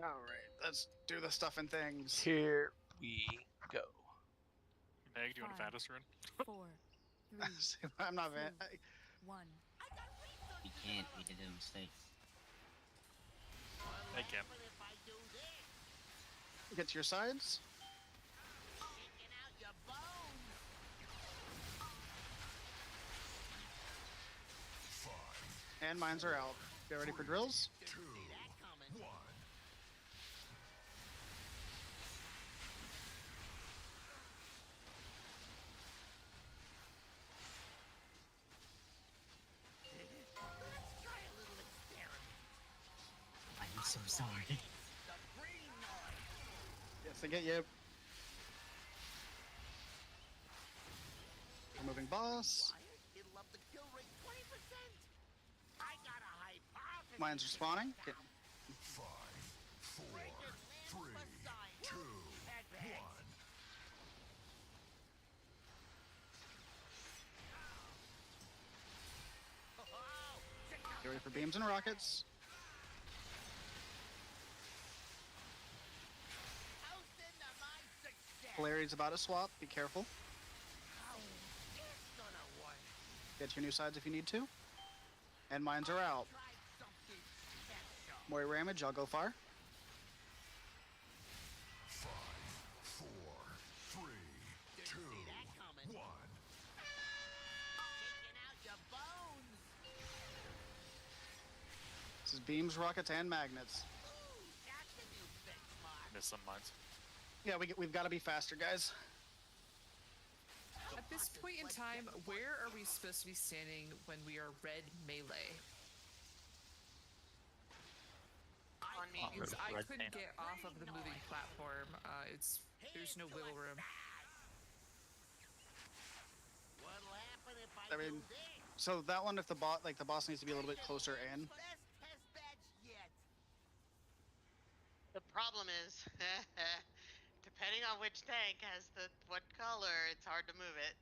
Alright, let's do the stuff and things. Here we go. Meg, do you want to Vantis run? 4, 3, I'm not van. 1. We can't. We did a mistake. I can. Get to your sides. And mines are out. Get ready for drills. 2, 1. I'm so sorry. Yes, they get you. Removing boss. Mines are spawning. Get 5, 4, 3, 2, 1. ready for beams and rockets. Polarity's about to swap. Be careful. Get to your new sides if you need to. And mines are out. More ramage. I'll go far. 5, 4, 3, 2, 1. This is beams, rockets, and magnets. Miss some mines. Yeah, we've got to be faster, guys. At this point in time, where are we supposed to be standing when we are red melee? On me. Because I Red couldn't panel. get off of the moving platform. There's no wiggle room. I mean, so that one, if the boss needs to be a little bit closer in. The problem is, depending on which tank has what color, it's hard to move it.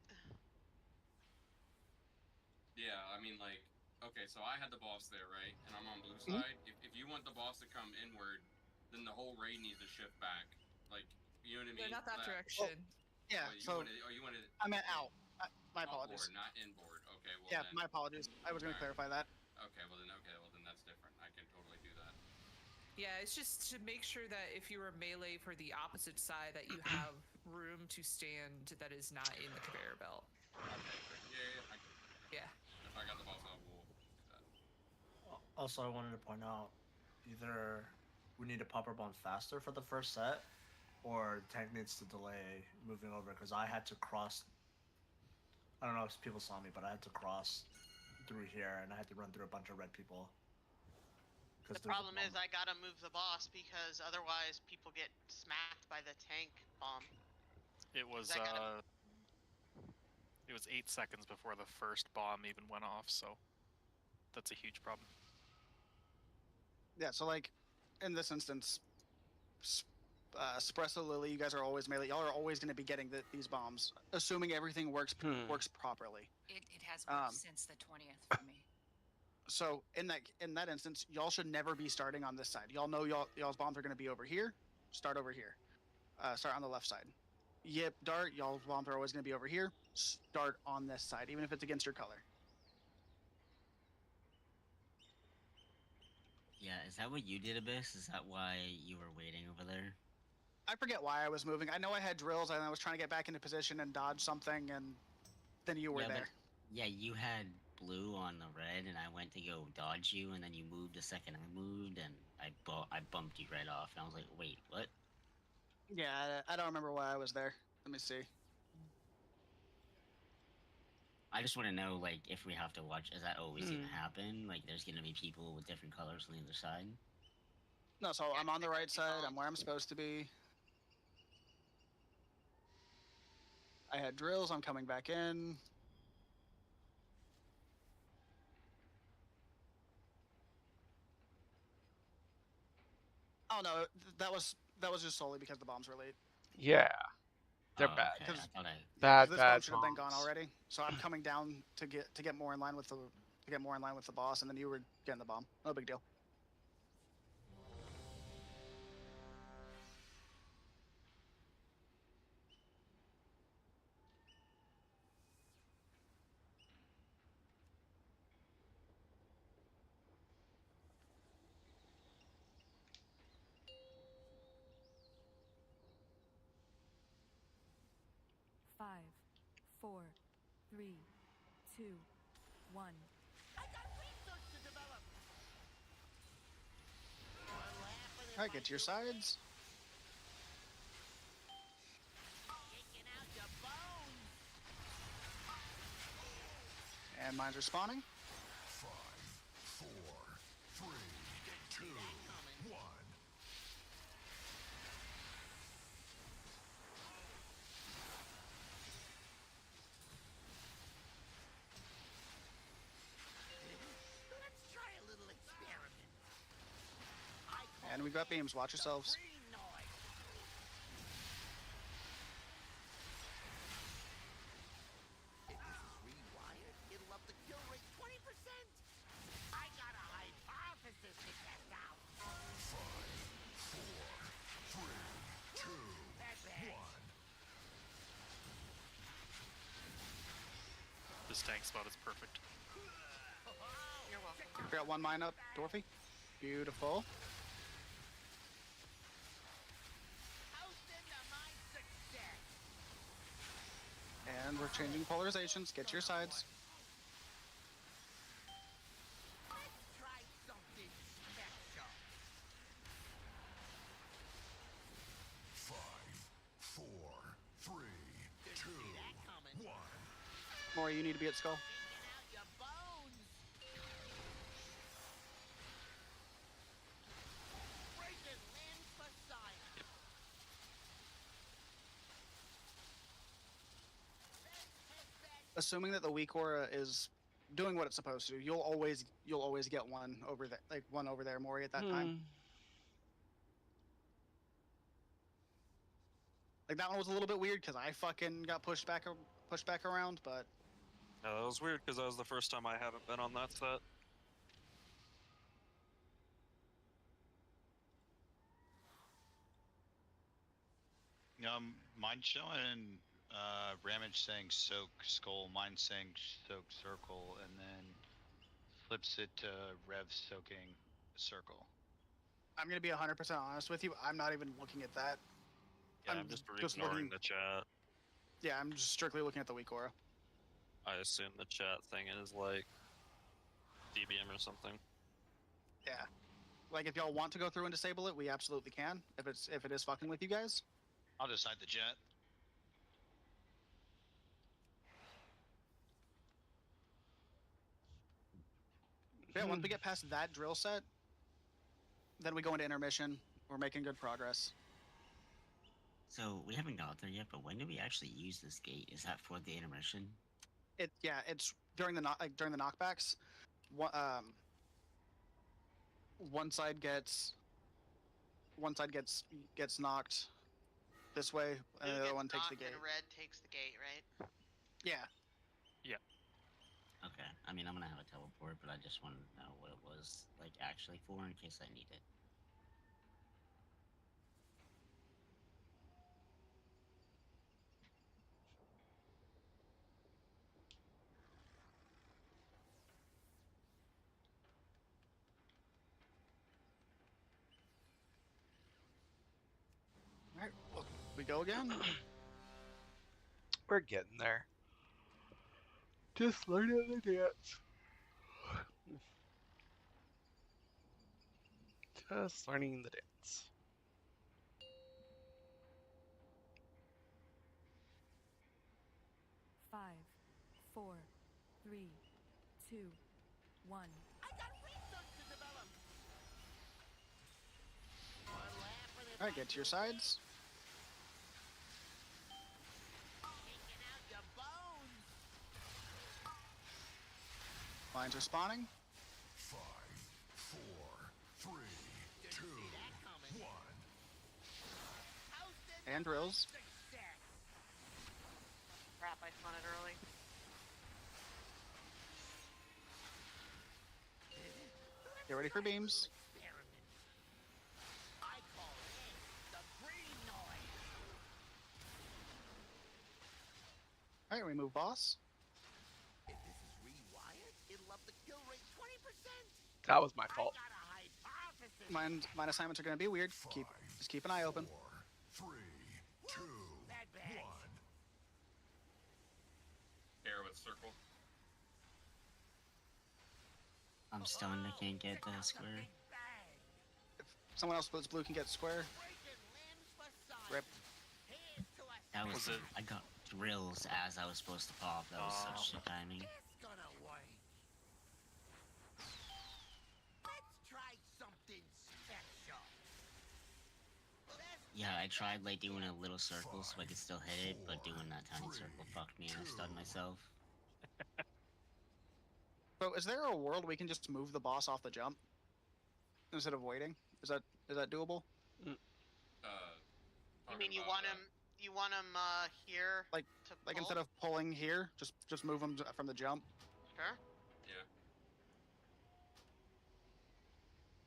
Yeah, I mean, like, okay, so I had the boss there, right? And I'm on blue Mhm. side. If you want the boss to come inward, then the whole raid needs to shift back. Like, you know what I mean? No, not that That- direction. Yeah, you so wanted I meant out. My outboard, apologies. not inboard. Okay, well Yeah, then. my apologies. I was going to Okay. clarify that. Okay, well then that's different. I can totally do that. Yeah, it's just to make sure that if you are melee for the opposite side, that you have room to stand that is not in the conveyor belt. Okay, great. Yeah, Yeah. if I got the boss, I will do that. Also, I wanted to point out either we need to pop our bomb faster for the first set, or the tank needs to delay moving over because I had to cross. I don't know if people saw me, but I had to cross through here and I had to run through a bunch of red people. The problem is I gotta move the boss because otherwise people get smacked by the tank bomb. It was I gotta- it was 8 seconds before the first bomb even went off, so that's a huge problem. Yeah, so like, in this instance, Espresso Lily, you guys are always melee. Y'all are always going to be getting these bombs, assuming everything works properly. It has worked since the 20th for me. So in that instance, y'all should never be starting on this side. Y'all know y'all's bombs are going to be over here. Start over here. Start on the left side. Yip, Dart, y'all's bombs are always going to be over here. Start on this side, even if it's against your color. Yeah, is that what you did, Abyss? Is that why you were waiting over there? I forget why I was moving. I know I had drills, and I was trying to get back into position and dodge something, and then you were Yeah, there. Yeah, you had blue on the red, and I went to go dodge you, and then you moved the second I moved, and I bumped you right off, and I was like, wait, what? Yeah, I don't remember why I was there. Let me see. I just want to know, like, if we have to watch, is that always gonna happen? Like, there's gonna be people with different colors on the other side? No, so I'm on the right side. I'm where I'm supposed to be. I had drills. I'm coming back in. Oh no, that was just solely because the bombs were late. Yeah, they're Oh, bad. okay, I thought I... Bad, This bad bomb should have been gone bombs. already. So I'm coming down to get more in line with the boss, and then you were getting the bomb. No big deal. 5, 4, 3, 2, 1. All right, get to your sides. And mines are spawning. 5, 4, 3, 2, 1. And we've got beams. Watch yourselves. This tank spot is perfect. You're welcome. We got one mine up, Dorothy. Beautiful. And we're changing polarizations. Get to your sides. Five, four, three, two, one. Mori, you need to be at skull. Assuming that the weak aura is doing what it's supposed to, you'll always get one over there, like one over there, Mori, at that time. Like that one was a little bit weird because I fucking got pushed back around, but Yeah, that was weird because that was the first time I haven't been on that set. Mine showing Ramage saying soak skull, mine saying soak circle, and then flips it to Rev soaking circle. I'm gonna be 100% honest with you. I'm not even looking at that. Yeah, I'm I'm just just ignoring looking- the chat. Yeah, I'm just strictly looking at the weak aura. I assume the chat thing is like DBM or something. Yeah. Like if y'all want to go through and disable it, we absolutely can. If it is fucking with you guys. I'll decide the jet. Yeah, once we get past that drill set, then we go into intermission. We're making good progress. So we haven't got there yet, but when do we actually use this gate? Is that for the intermission? It's during the during the knockbacks. One side gets knocked this way, and the other one takes the gate. And red takes the gate, right? Yeah. Okay. I mean, I'm gonna have a teleport, but I just wanted to know what it was like actually for in case I need it. All right, well, we go again. We're getting there. Just learning the dance. Just learning the dance. Five, 4, 3, 2, 1. All right, get to your sides. Lines are spawning. 5, 4, 3, 2, 1. And drills. Crap, I spun it early. Get ready for beams. All right, remove boss. That was my fault. Mine assignments are going to be weird. Just keep an eye open. 4, 3, 2, 1. with circle. I'm stunned. I can't get the square. Someone else splits blue can get square. Rip. That was. Was it- I got drills as I was supposed to pop. That was such shit timing. Yeah, I tried like doing a little circle so I could still hit it, but doing that tiny circle fucked me and I stunned myself. So, is there a world we can just move the boss off the jump instead of waiting? Is that doable? You Talking mean you about, want him? You want him here? Like to like pull? instead of pulling here, just move him from the jump. Sure. Yeah.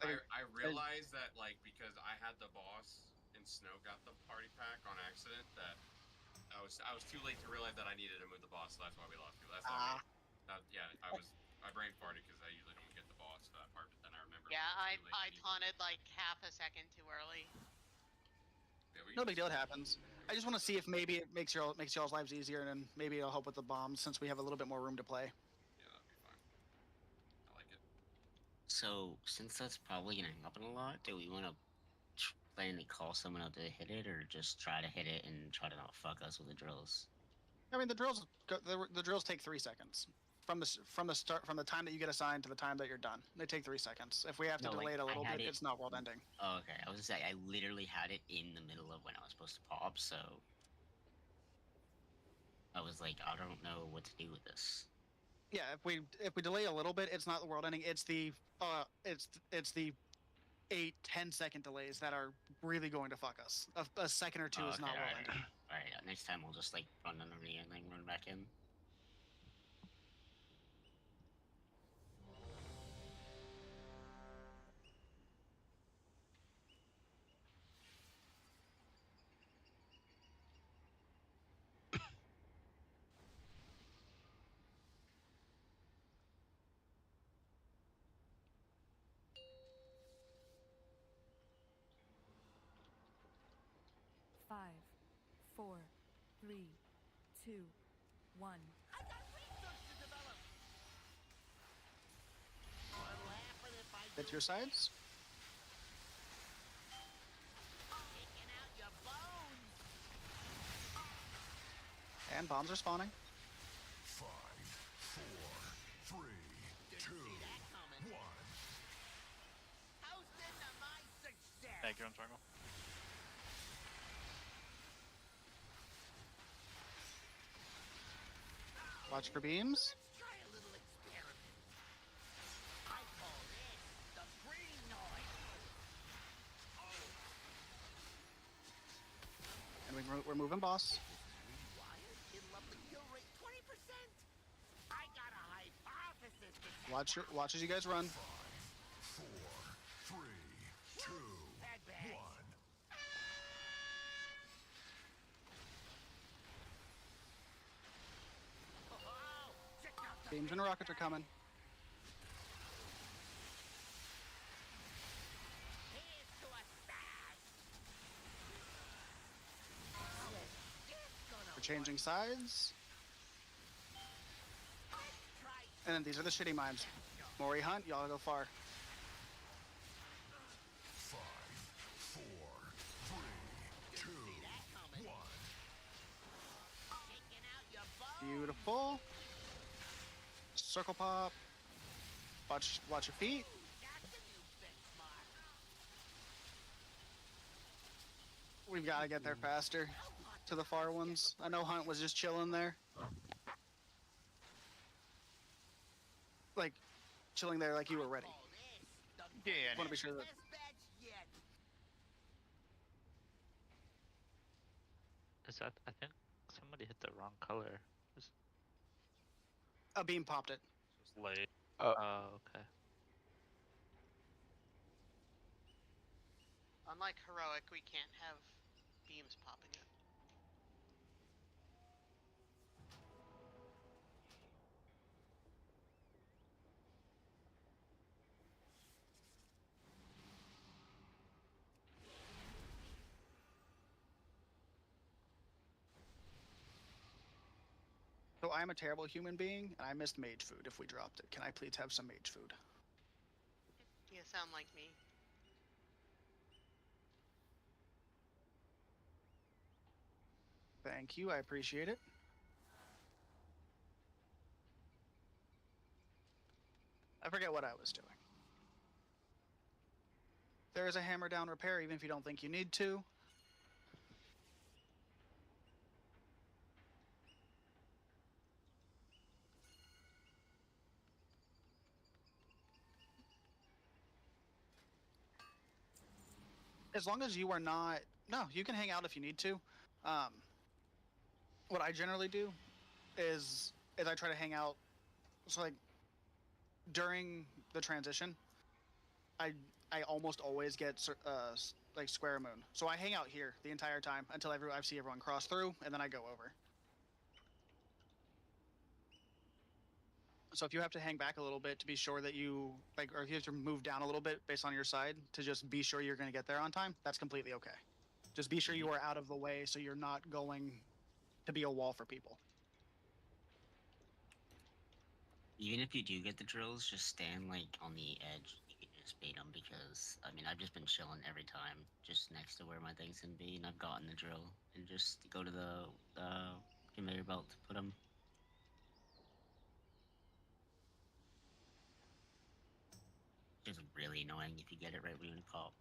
Like, I realized that like because I had the boss and Snow got the party pack on accident that I was too late to realize that I needed to move the boss, so that's why we lost you. That's all. Yeah, I brain farted because I usually don't get the boss for that part, but then I remember. Yeah, it was too late, I needed to taunted like half a second too early. Yeah, we no can big deal. It happens. I just want to see if maybe it makes y'all's lives easier, and then maybe it'll help with the bombs since we have a little bit more room to play. Yeah, that'd be fine. I like it. So, since that's probably gonna happen a lot, do we want to plan to call someone out to hit it, or just try to hit it and try to not fuck us with the drills? I mean, the drills take 3 seconds from the time that you get assigned to the time that you're done. They take 3 seconds. If we have to No, delay like, it a I little had bit, it- it's not world ending. Oh, okay, I was gonna say I literally had it in the middle of when I was supposed to pop, so I was like, I don't know what to do with this. Yeah, if we delay a little bit, it's not the world ending. It's the 8-10 second delays that are really going to fuck us. A second or two Oh, is okay, not world alright. ending. Alright, next time we'll just like run underneath and then run back in. Five, four, three, two, one. Get to your sides. And bombs are spawning. 5, 4, 3, 2, 1. Thank you, Jungle. Watch for beams. And we're moving boss. Watch as you guys run. 5, 4, 3, 2, 1. Beams and rockets are coming. We're changing sides. And then these are the shitty mines. Mori Hunt, y'all go far. 5, 4, 3, 2, 1. Beautiful. Circle pop. Watch your feet. We've got to get there faster to the far ones. I know Hunt was just chilling there. Like, chilling there like you were ready. Yeah, Want to be sure that... Is that? I think somebody hit the wrong color. A beam popped it. Just late. Oh, okay. Unlike heroic, we can't have beams popping it. So I'm a terrible human being, and I missed mage food if we dropped it. Can I please have some mage food? You sound like me. Thank you, I appreciate it. I forget what I was doing. There is a hammer down repair, even if you don't think you need to. As long as you are not... No, you can hang out if you need to. What I generally do is I try to hang out. So, like, during the transition, I almost always get like square moon. So I hang out here the entire time until I see everyone cross through, and then I go over. So if you have to hang back a little bit to be sure that you or if you have to move down a little bit based on your side to just be sure you're going to get there on time, that's completely okay. Just be sure you are out of the way so you're not going to be a wall for people. Even if you do get the drills, just stand like on the edge. You can just bait them because I mean I've just been chilling every time, just next to where my things can be, and I've gotten the drill and just go to the conveyor belt to put them. Just really annoying if you get it right when you pop.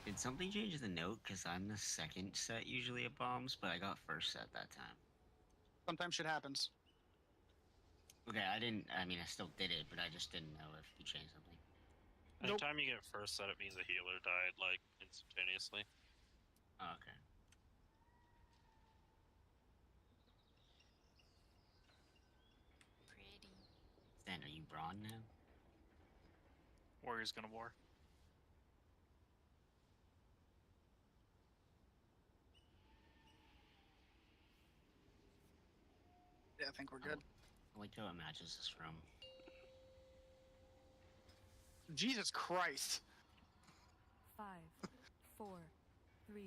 Did something change the note? Because I'm the second set usually of bombs, but I got first set that time. Sometimes shit happens. Okay, I didn't. I mean, I still did it, but I just didn't know if you changed something. Anytime you get first set, it means a healer died, like, instantaneously. Oh, okay. Pretty. Stan, are you brawn now? Warrior's gonna war. Yeah, I think we're good. I like how it matches this room. Jesus Christ. 5, 4, 3,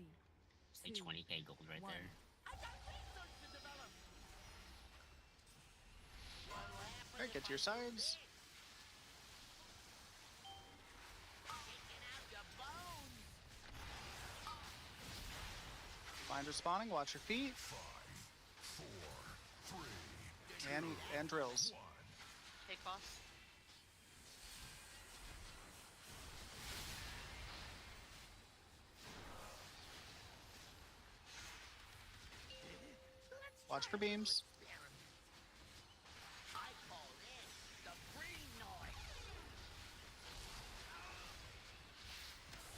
Say 20k gold right one. there. Alright, get to your sides. Finder spawning, watch your feet. 5, 4, 3, And drills. Take boss. Watch for beams.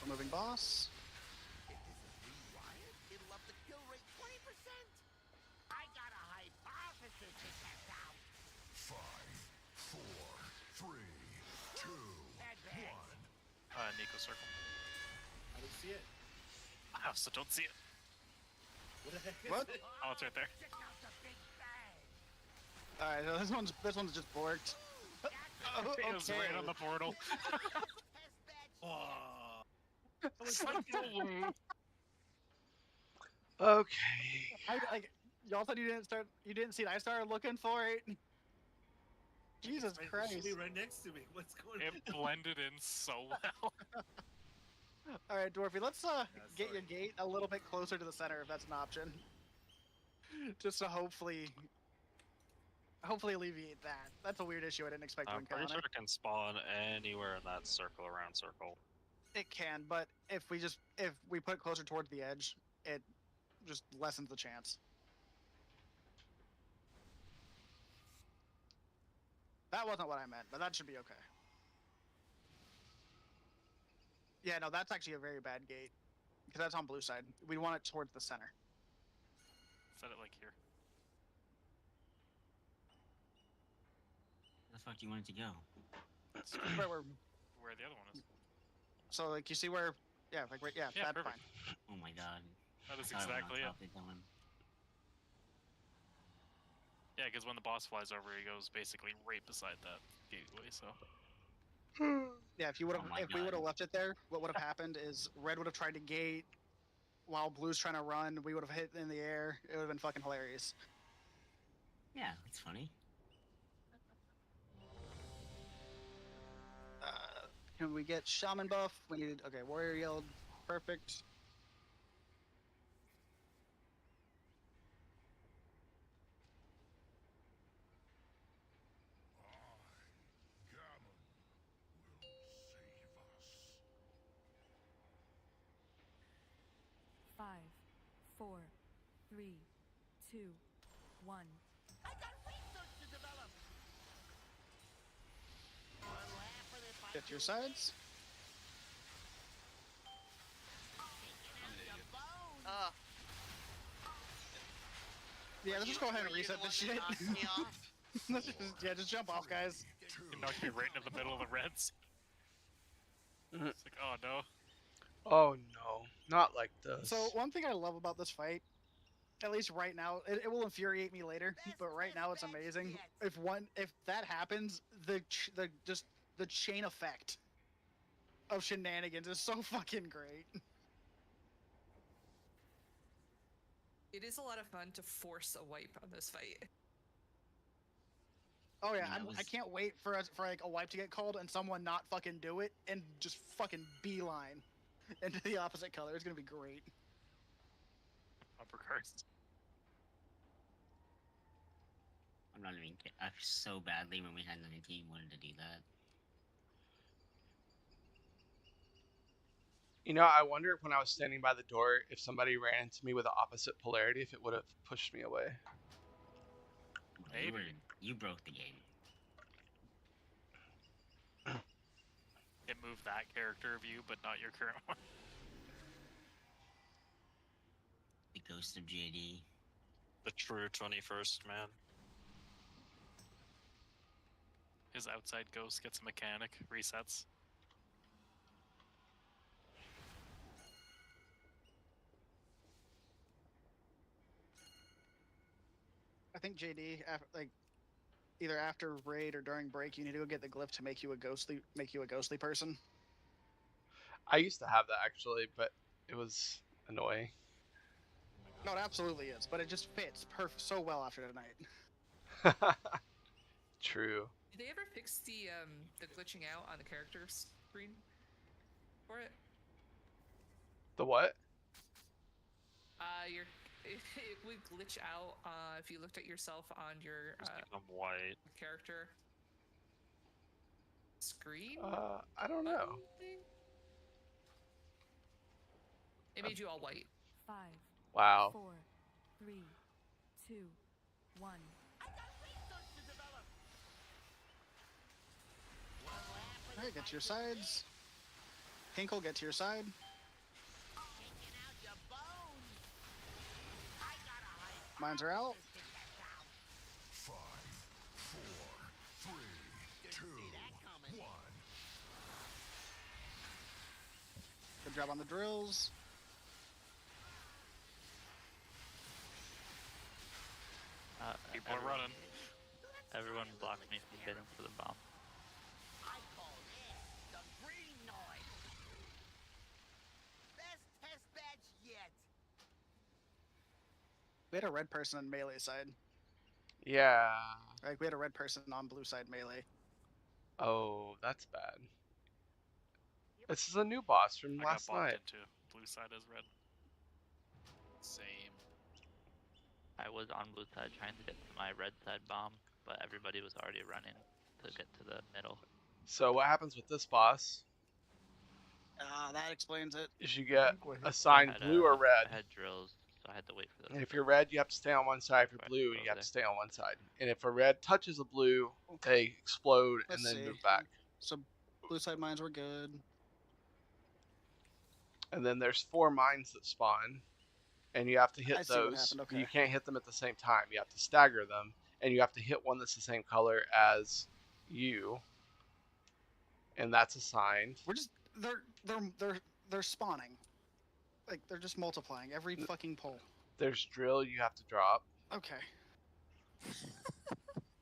Removing boss. it'll up the kill rate 20%. I got a hypothesis to test out. 5, 4, 3, 2, 1. Nico circle. I don't see it. I also don't see it. What the heck is What? it? Oh, it's right there. Alright, so this one's just borked. Oh, It was right on the portal. Oh. Okay. Y'all said you didn't see it. I started looking for it. Jesus Christ. It should be right next to me. What's going on? It blended in so well. Alright, Dwarfy, let's get sorry. your gate a little bit closer to the center if that's an option. Just to hopefully alleviate that. That's a weird issue I didn't expect to I'm pretty encounter. sure it can spawn anywhere in that circle around circle. It can, but if we put it closer towards the edge, it just lessens the chance. That wasn't what I meant, but that should be okay. Yeah, no, that's actually a very bad gate. Because that's on blue side. We want it towards the center. Set it like here. Where the fuck do you want it to go? It's where Where the other one is. so, like, you see where... Yeah, like, right, yeah, Yeah, that's perfect. fine. Oh my god. That is I thought I went on exactly it. top of Dylan. Yeah, because when the boss flies over, he goes basically right beside that gateway, so. Yeah, if you would have, Oh my if we would have God. left it there, what would have happened is red would have tried to gate while blue's trying to run. We would have hit in the air. It would have been fucking hilarious. Yeah, that's funny. Can we get shaman buff? We need warrior yelled. Perfect. Five, 4, 3, 2, 1. I got research to develop. What'll happen if I Get your sides. Oh, Yeah, let's just go ahead and were you reset the this one shit. that knocked me off? Let's just jump off, guys. You knocked me right into the middle of the reds. Mhm. It's like, oh no. Oh no, not like this. So one thing I love about this fight, at least right now, it will infuriate me later, but right now it's amazing. If that happens, the chain effect of shenanigans is so fucking great. It is a lot of fun to force a wipe on this fight. Oh yeah, Yeah, I can't wait for like a wipe to get called and someone not fucking do it and just fucking beeline into the opposite color. It's gonna be great. Uppercuts. I'm not even kidding. I so badly when we had another team wanted to do that. You know, I wonder when I was standing by the door if somebody ran into me with the opposite polarity, if it would have pushed me away. Maybe. You broke the game. It moved that character of you, but not your current one. The ghost of JD. The true 21st man. His outside ghost gets a mechanic, resets. I think JD, either after raid or during break, you need to go get the glyph to make you a ghostly person. I used to have that actually, but it was annoying. No, it absolutely is, but it just fits so well after tonight. True. Did they ever fix the glitching out on the character screen for it? The what? It would glitch out if you looked at yourself on your Just become white. character screen. I don't know. It made you all white. 5, Wow. 4, 3, 2, 1. Alright, get to your sides. Hinkle, get to your side. Mines are out. 5, 4, 3, 2, 1. Good job on the drills. People are running. Everyone blocked me from getting to the bomb. I call this the green noise. Best test batch yet. We had a red person on melee side. Yeah. Like we had a red person on blue side melee. Oh, that's bad. This is a new boss from I last got bombed night. into. Blue side is red. Same. I was on blue side trying to get to my red side bomb, but everybody was already running to get to the middle. So what happens with this boss That explains it. is you get I assigned had, blue or red. I had drills, so I had to wait for And those. if you're red, you have to stay on one side. If you're Right, blue, over you have there. to stay on one side. And if a red touches a blue, they explode Let's and then see. move back. So blue side mines were good. And then there's 4 mines that spawn, and you have to I hit see what those. happened, But you okay. can't hit them at the same time. You have to stagger them, and you have to hit one that's the same color as you, and that's assigned. We're just they're spawning. Like they're just multiplying every fucking pull. There's drill you have to drop. Okay.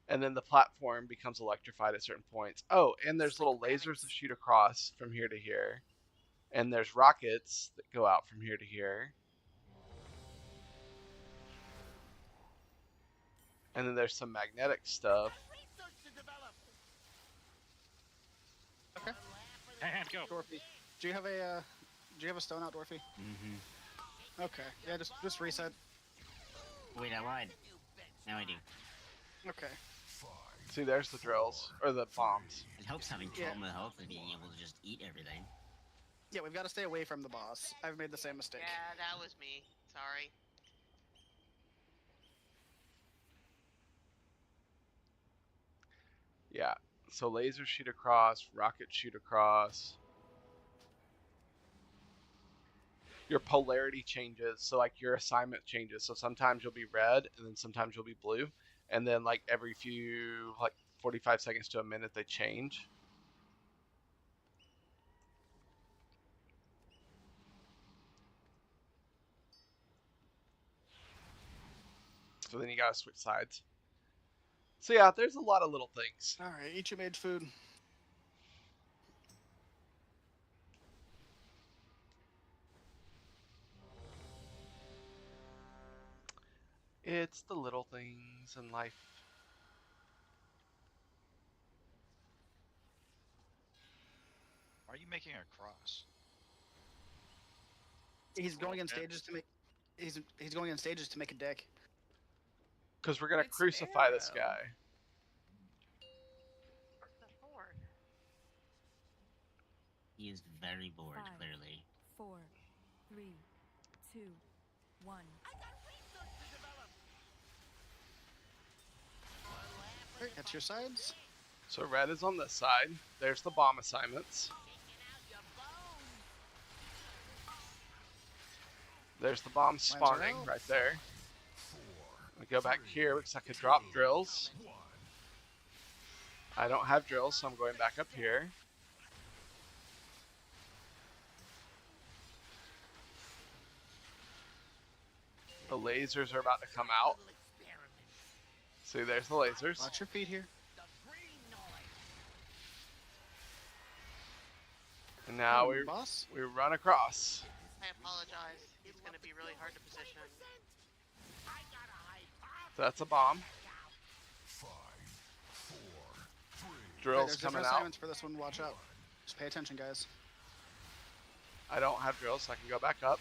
And then the platform becomes electrified at certain points. Oh, and there's little lasers that shoot across from here to here. And there's rockets that go out from here to here. And then there's some magnetic stuff. Okay. And go. Dorothy, do you have a stone out, Dorothy? Mm-hmm. Okay. Yeah, just reset. Wait, I lied. Now I do. Okay. See, there's the drills or the bombs. It helps having 12 health and being able to just eat everything. Yeah, we've got to stay away from the boss. I've made the same mistake. Yeah, that was me. Sorry. Yeah. So lasers shoot across, rockets shoot across. Your polarity changes, so like your assignment changes. So sometimes you'll be red, and then sometimes you'll be blue, and then like every few 45 seconds to a minute they change. So then you gotta switch sides. So yeah, there's a lot of little things. All right, eat your made food. It's the little things in life. Why are you making a cross? He's going in stages to make. He's going in stages to make a deck. Because we're gonna crucify this guy. He is very bored, 5, clearly. 4, 3, 2, 1. Alright, that's your sides. So red is on this side. There's the bomb assignments. There's the bomb spawning right there. I go back here because I could drop drills. I don't have drills, so I'm going back up here. The lasers are about to come out. See, there's the lasers. Watch your feet here. And now we run across. I apologize. It's going to be really hard to position. So that's a bomb. Drills there's coming different out. assignments for this one. Watch out. Just pay attention, guys. I don't have drills, so I can go back up.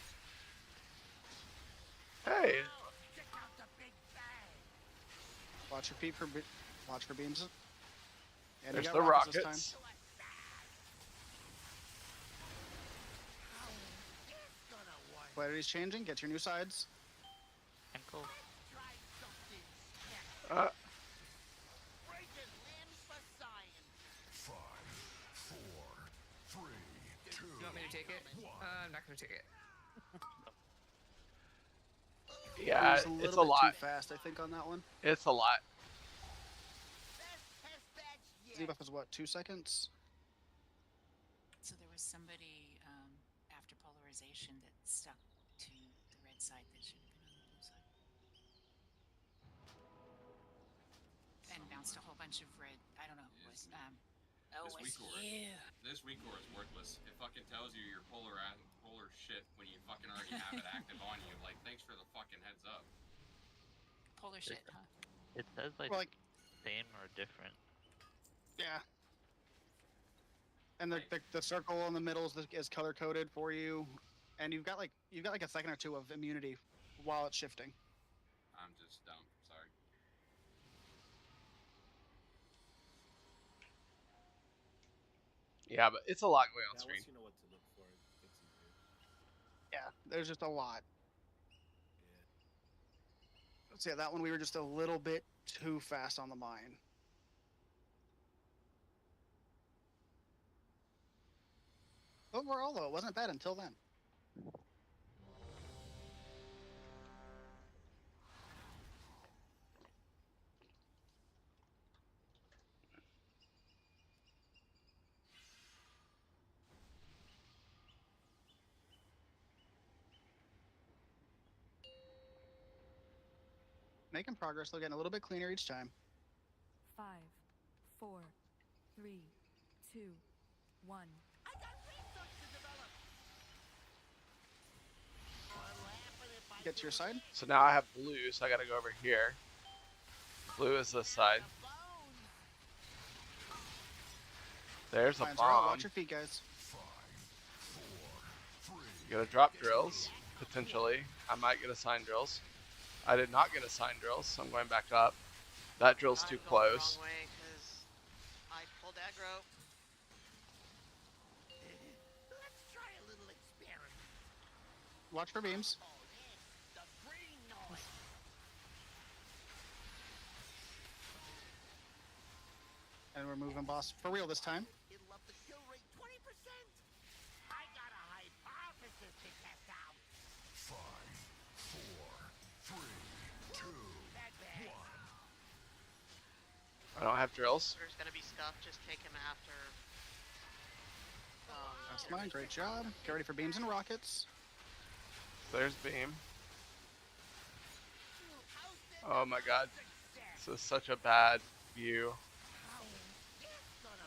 Hey. Watch your feet for watch for beams. And There's you the got rockets. This rockets. time. Polarity's changing. Get your new sides. Ankle. You want me to take it? I'm not going to take it. Yeah, It was it's a little bit lot. Too fast, I think, on that one. It's a lot. Z-buff is what, 2 seconds? So there was somebody after polarization that stuck to the red side that should have been on the blue side. And bounced a whole bunch of red. I don't know who it was. This Weakor is worthless. It fucking tells you your polar shit when you fucking already have it active on you. Like, thanks for the fucking heads up. Polar shit, huh? It says like, Well, same or different. Yeah. And the circle in the middle is color coded for you, and you've got like a second or two of immunity while it's shifting. I'm just dumb. Sorry. Yeah, but it's a lot going on screen. Once you know what to look for, it gets easier. Yeah, there's just a lot. So yeah, that one we were just a little bit too fast on the mine. Overall, though, it wasn't bad until then. Making progress, though, getting a little bit cleaner each time. 5, 4, 3, 2, 1. I got research to develop. What'll happen if I Get to your side. So now I have blue, so I gotta go over here. Blue is this side. There's a Mines are out. bomb. Watch your feet, guys. You gotta drop drills, potentially. I might get assigned drills. I did not get assigned drills, so I'm going back up. That drill's too I'm going close. the wrong way 'cause I pulled aggro. Let's try a little experiment. Watch for beams. Oh, it's the green noise. And we're moving boss for real this time. It'll up the kill rate 20%. I got a hypothesis to test out. 5, 4, 3, 2, 1. I don't have drills. There's gonna be stuff. Just take him after. That's mine. Great job. Get ready for beams and rockets. There's beam. Oh my god. This is such a bad view.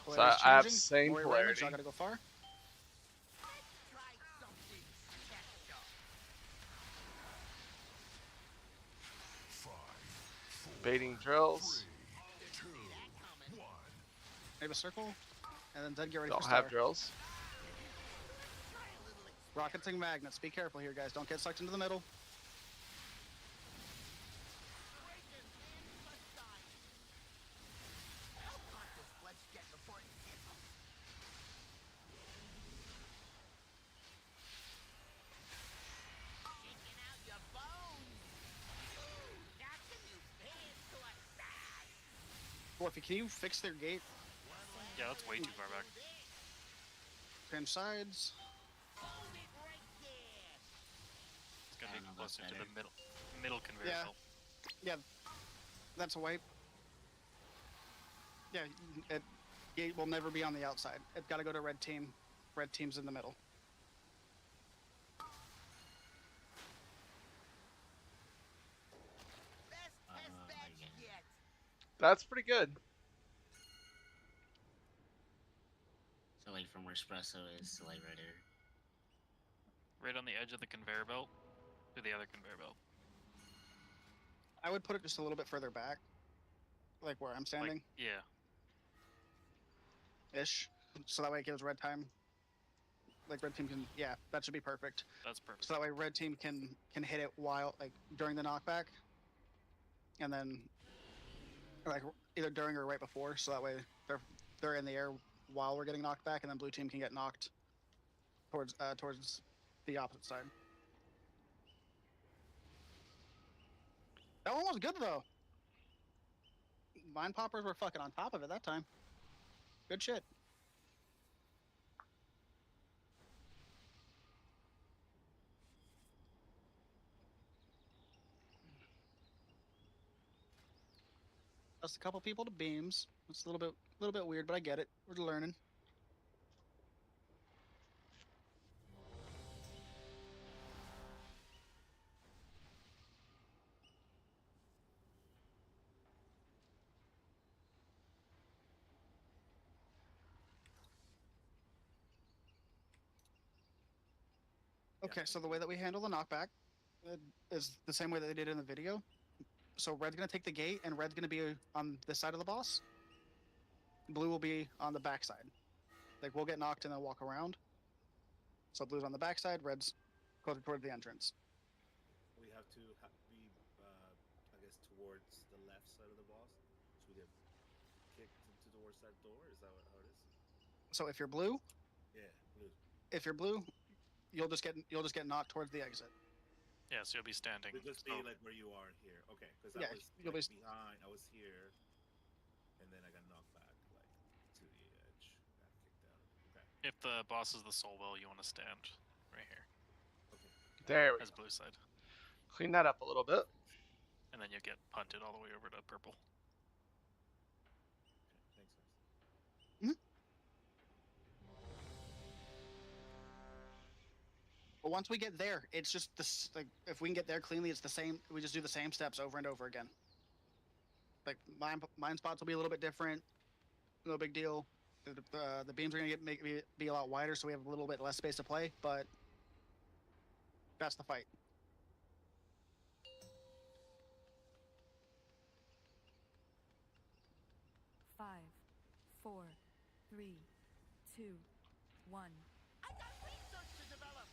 So Polarity's I have changing. same More polarity. damage, not gotta go far. Let's try something special. 5, baiting drills. Maybe a circle. And then get ready Don't for have star. drills. Rockets and magnets. Be careful here, guys. Don't get sucked into the middle. Wolfie, can you fix their gate? Yeah, that's way too far back. Pinch sides. It's gonna be know closer that's to better. the middle conveyor Yeah. belt. Yeah, that's a wipe. Yeah, gate will never be on the outside. It's got to go to red team. Red team's in the middle. That's pretty good. So like from where espresso is to like right here. Right on the edge of the conveyor belt to the other conveyor belt. I would put it just a little bit further back, like where I'm standing, Like, yeah. ish. So that way it gives red time. Like red team can, yeah, that should be perfect. That's perfect. So that way red team can hit it while like during the knockback, and then like either during or right before. So that way they're in the air while we're getting knocked back, and then blue team can get knocked towards the opposite side. That one was good though. Mine poppers were fucking on top of it that time. Good shit. Lost a couple people to beams. It's a little bit weird, but I get it. We're learning. Okay, so the way that we handle the knockback is the same way that they did in the video. So red's gonna take the gate, and red's gonna be on this side of the boss. Blue will be on the back side. Like we'll get knocked and then walk around. So blue's on the back side, red's closer toward the entrance. We have to be, I guess, towards the left side of the boss, so we get kicked towards that door. Is that how it is? So if you're blue, Yeah, blue. if you're blue, you'll just get knocked towards the exit. Yeah, so you'll be standing. We'll just be so- like where you are here. Okay, because Yeah, I was you'll like, be- behind. I was here, and then I got knocked back like to the edge. Got kicked out. Okay. If the boss is the soul well, you want to stand right here. Okay. There we As go. blue side. Clean that up a little bit. And then you get punted all the way over to purple. Okay. Thanks, guys. But once we get there, it's just this. Like if we can get there cleanly, it's the same. We just do the same steps over and over again. Like mine spots will be a little bit different. No big deal. The beams are gonna be a lot wider, so we have a little bit less space to play. But that's the fight. Five, 4, 3, 2, 1. I got research to develop.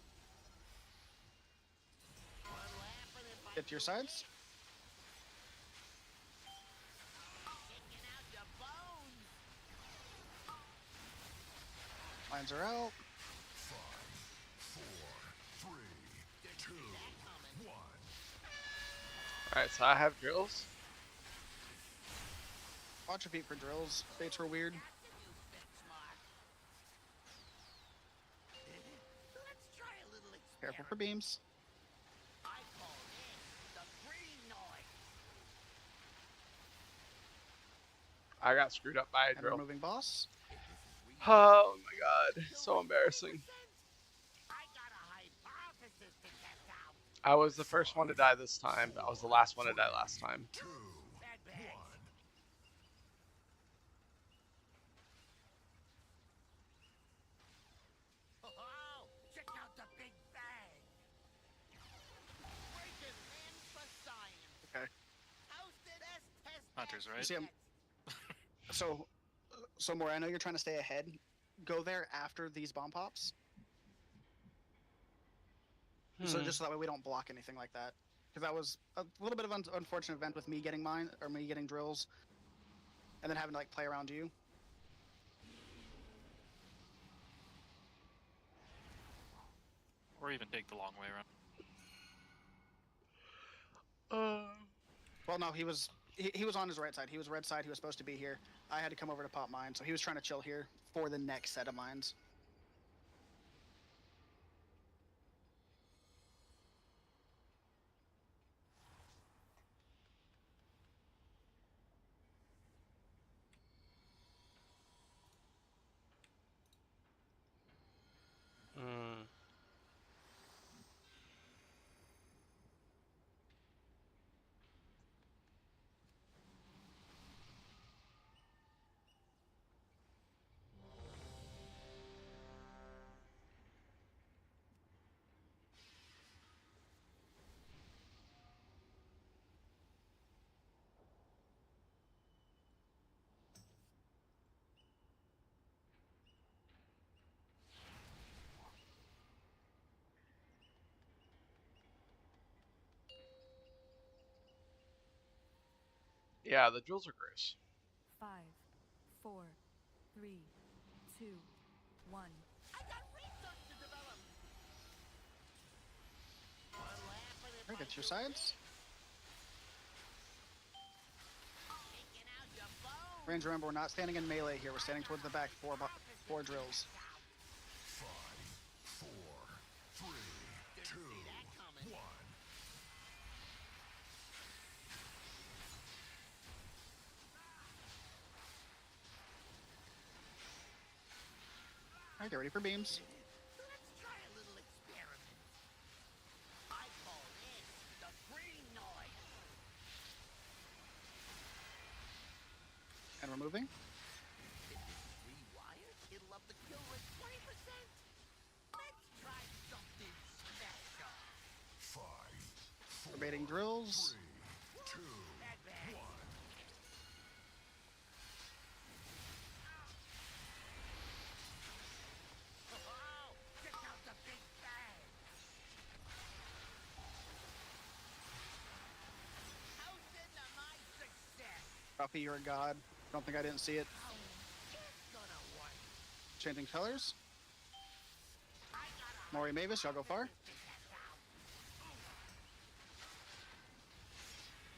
Get to your sides. Kicking out your bones. Lines are out. 5, 4, 3, 2, 1. Alright, so I have drills. Watch your feet for drills. Baits were weird. Let's try a little Careful for beams. I call this the green noise. I got screwed up by a And drill. removing boss. Oh my god, so embarrassing. I got a hypothesis to test out. I was the first one to die this time, but I was the last one to die last time. Bad bags. Oh, check out the big bang. Breaking limbs for science. Okay. Hosted as test Hunters, right? You see, so more. I know you're trying to stay ahead. Go there after these bomb pops. So just so that way we don't block anything like that. Because that was a little bit of an unfortunate event with me getting mine or me getting drills, and then having to like play around you. Or even take the long way around. Well, no, he was on his right side. He was red side. He was supposed to be here. I had to come over to pop mine, so he was trying to chill here for the next set of mines. Yeah, the drills are gross. 5, 4, 3, 2, 1. I got research to develop. Alright, get your sides. Kicking out your bones. Range, remember, we're not standing in melee here. We're standing towards the back. Four drills. 5, 4, 3, 2, 1. Alright, get ready for beams. Let's try a little experiment. I call this the green noise. And we're moving. If it's rewired, it'll up the kill rate 20%. Let's try something special. 5, 4, We're baiting drills. 3, 2, 1. Oh, check out the big bang. Hosted to my success. Ruffy, you're a god. Don't think I didn't see it. It's gonna work. Changing colors. I got a Maury Mavis, y'all go far.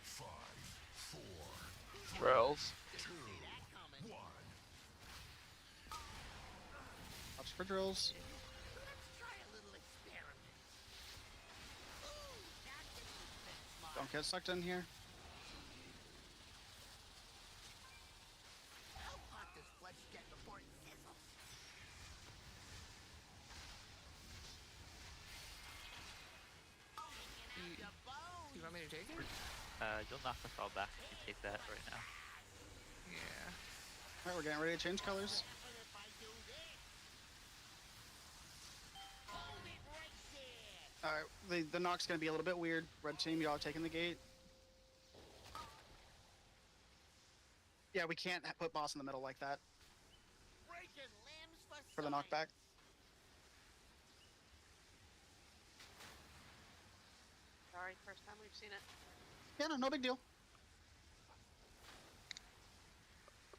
5, 4, Drills. 2, 1. Watch for drills. Let's try a little experiment. Ooh, that's a new benchmark. Don't get sucked in here. How hot does flesh get before it sizzles? Kicking out your bones. You want me to take it? You'll knock us all back if you take that right now. Yeah. All right, we're getting ready to change colors. All right, the knock's gonna be a little bit weird. Red team, y'all are taking the gate. Yeah, we can't put boss in the middle like that for the knockback. Sorry, first time we've seen it. Yeah, no big deal.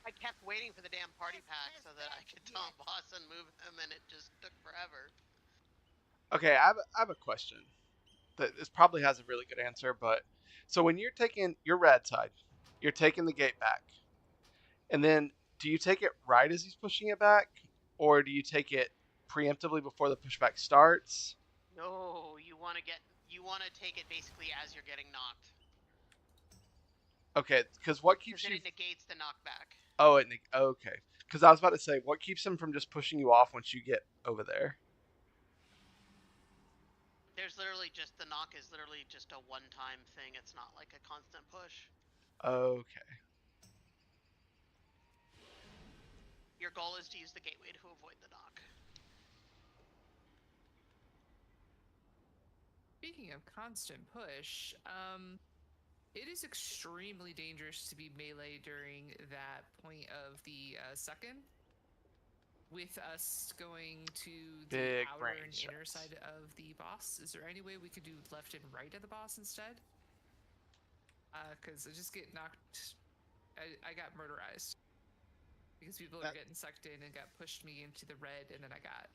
I kept waiting for the damn party pack so that I could taunt boss and move him, and it just took forever. Okay, I have a question. This probably has a really good answer, but so when you're taking your red side, you're taking the gate back, and then do you take it right as he's pushing it back, or do you take it preemptively before the pushback starts? No, you want to take it basically as you're getting knocked. Okay, because what keeps Because you? then it negates the knockback. Oh, okay. Because I was about to say, what keeps him from just pushing you off once you get over there? There's literally just the knock is literally just a one-time thing. It's not like a constant push. Okay. Your goal is to use the gateway to avoid the knock. Speaking of constant push, it is extremely dangerous to be melee during that point of the second. With us going to the Big outer and range inner shots. side of the boss, is there any way we could do left and right of the boss instead? Because I just get knocked. I got murderized because people are getting sucked in and got pushed me into the red, and then I got.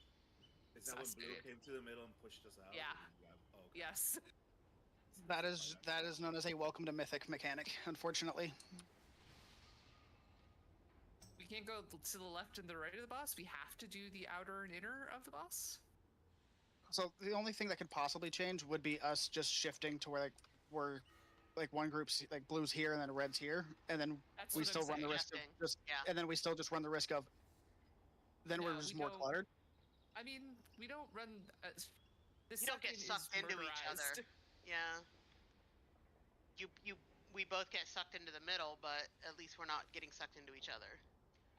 Is that when Blue came to the middle and pushed us out? Yeah. Oh, okay. Yes. That is known as a welcome to Mythic mechanic, unfortunately. We can't go to the left and the right of the boss. We have to do the outer and inner of the boss. So the only thing that could possibly change would be us just shifting to where we're like one group's like blue's here and then red's here, and then That's we what still I'm run the saying. risk of just and then we still just run the risk of then we're just more cluttered. I mean, we don't run. You don't get sucked into each other. Yeah. We both get sucked into the middle, but at least we're not getting sucked into each other.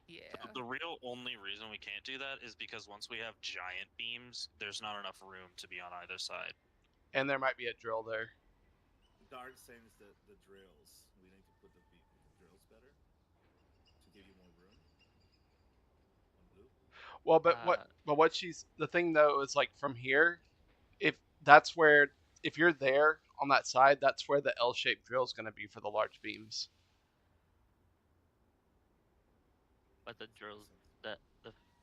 Yeah. The real only reason we can't do that is because once we have giant beams, there's not enough room to be on either side. And there might be a drill there. Dark saying the drills. We need to put the drills better to give you more room on Blue. Well, but what she's the thing though is like from here, if that's where if you're there on that side, that's where the L-shaped drill is going to be for the large beams. But the drills, the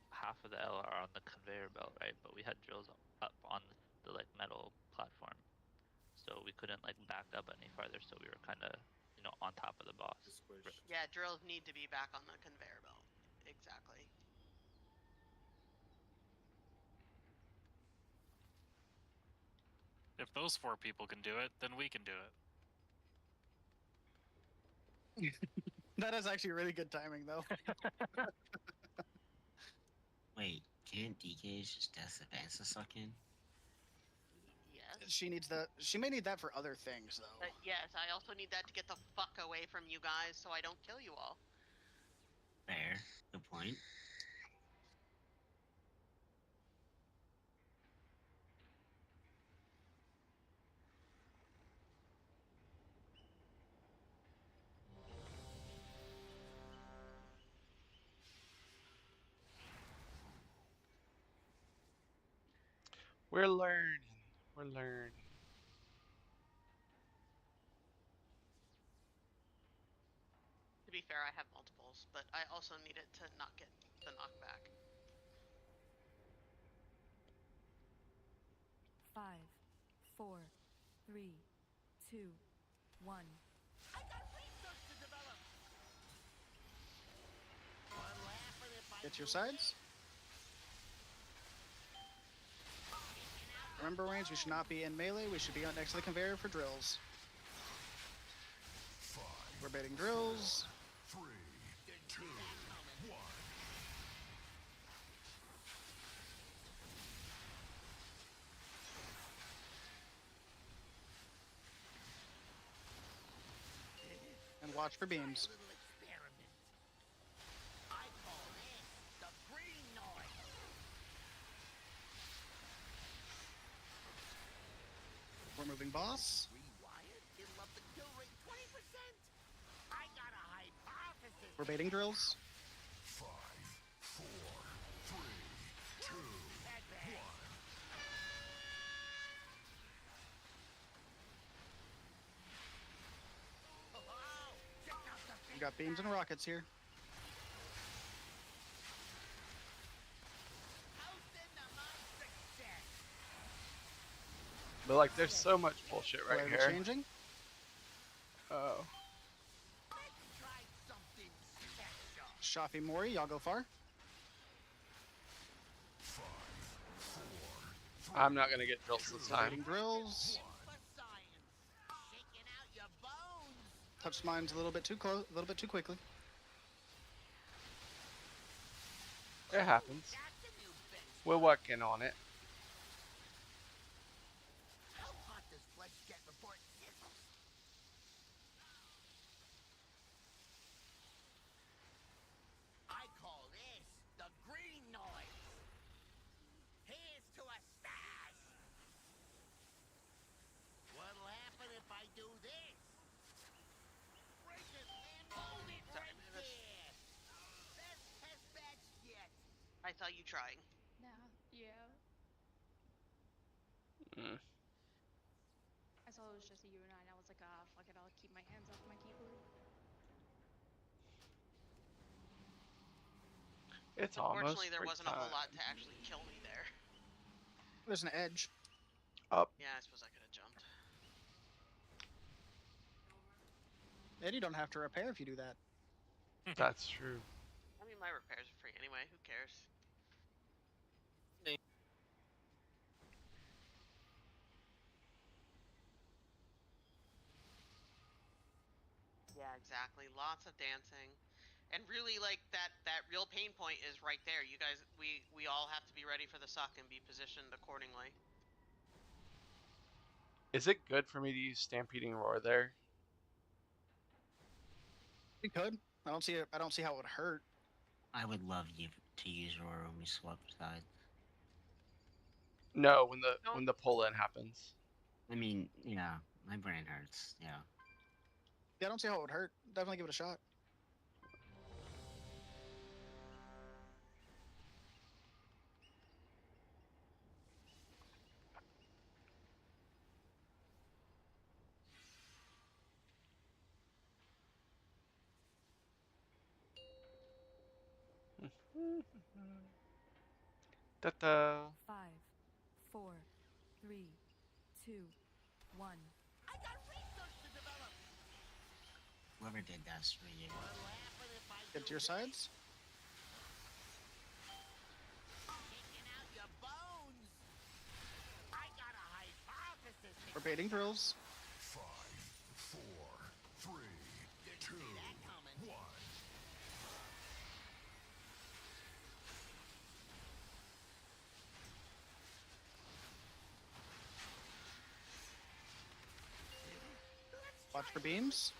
half of the L are on the conveyor belt, right? But we had drills up on the like metal platform, so we couldn't like back up any farther. So we were kind of on top of the boss. Yeah, drills need to be back on the conveyor belt. Exactly. If those 4 people can do it, then we can do it. That is actually really good timing, though. Wait, can't DK's just death advance to suck in? Yes. She may need that for other things, though. But yes, I also need that to get the fuck away from you guys so I don't kill you all. Fair. Good point. We're learning. We're learning. To be fair, I have multiples, but I also need it to not get the knockback. 5, 4, 3, 2, 1. I got research to develop. Get your sides. Remember, range, we should not be in melee. We should be next to the conveyor for drills. We're baiting drills. 3, 2, 1. Watch for beams. Little experiment. I call this the green noise. We're moving boss. Rewired? It'll up the kill rate 20%. I got a hypothesis. We're baiting drills. 5, 4, 3, 2, 1. We got beams and rockets here. But like, there's so much bullshit right Polarity here. changing. Oh. Shafi Mori, y'all go far. I'm not gonna get drills this time. Baiting drills. Touched mines a little bit too close, a little bit too quickly. It happens. We're working on it. How hot does flesh get before it sizzles? I call this the green noise. Here's to a stash. What'll happen if I do this? Break it and hold it right there. Best test match yet. I saw you trying. No, yeah. Mm. I saw it was just a U and I was like, ah, fuck it, I'll keep my hands off my keyboard. It's Unfortunately, almost there break wasn't a whole time. lot to actually kill me there. There's an edge. Up. Yeah, I suppose I could have jumped. And you don't have to repair if you do that. That's true. I mean, my repairs are free anyway. Who cares? Yeah, exactly. Lots of dancing. And really, like, that real pain point is right there. You guys, we all have to be ready for the suck and be positioned accordingly. Is it good for me to use Stampeding Roar there? We could. I don't see it. I don't see how it would hurt. I would love you to use Roar when we swap sides. No, when the pull-in happens. I mean, yeah, my brain hurts. Yeah. Yeah, I don't see how it would hurt. Definitely give it a shot. Da-da. 5, 4, 3, 2, 1. I got research to develop. Whoever did that's for you. What'll happen if I Get to do your this? sides. Kicking out your bones. I got a hypothesis. We're baiting drills. 5, 4, 3, 2, 1. Watch for beams.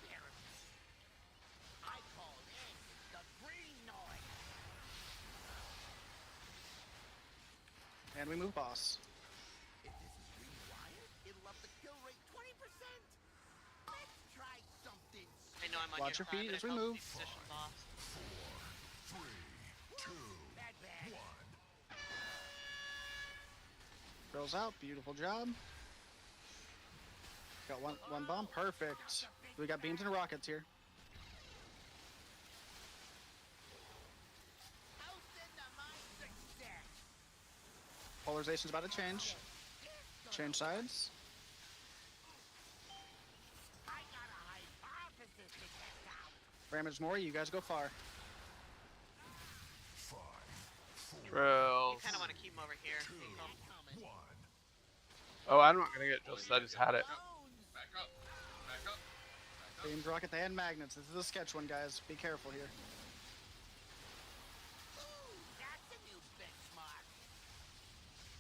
I call this the green noise. And we move boss. If this is rewired, it'll up the kill rate 20%. Let's try something. I know I'm on Watch your your feet side, as but we it helps move. be positioned, boss. 4, 3, 2, 1. Drills out. Beautiful job. Got one bomb. Perfect. We got beams and rockets here. Polarization's about to change. Change sides. Ramage more. You guys go far. Drills. You kind of want to keep him over here. Oh, I'm not gonna get drills. I just had it. Back up. Back up. Beams, rockets, and magnets. This is a sketch one, guys. Be careful here. That's a new benchmark.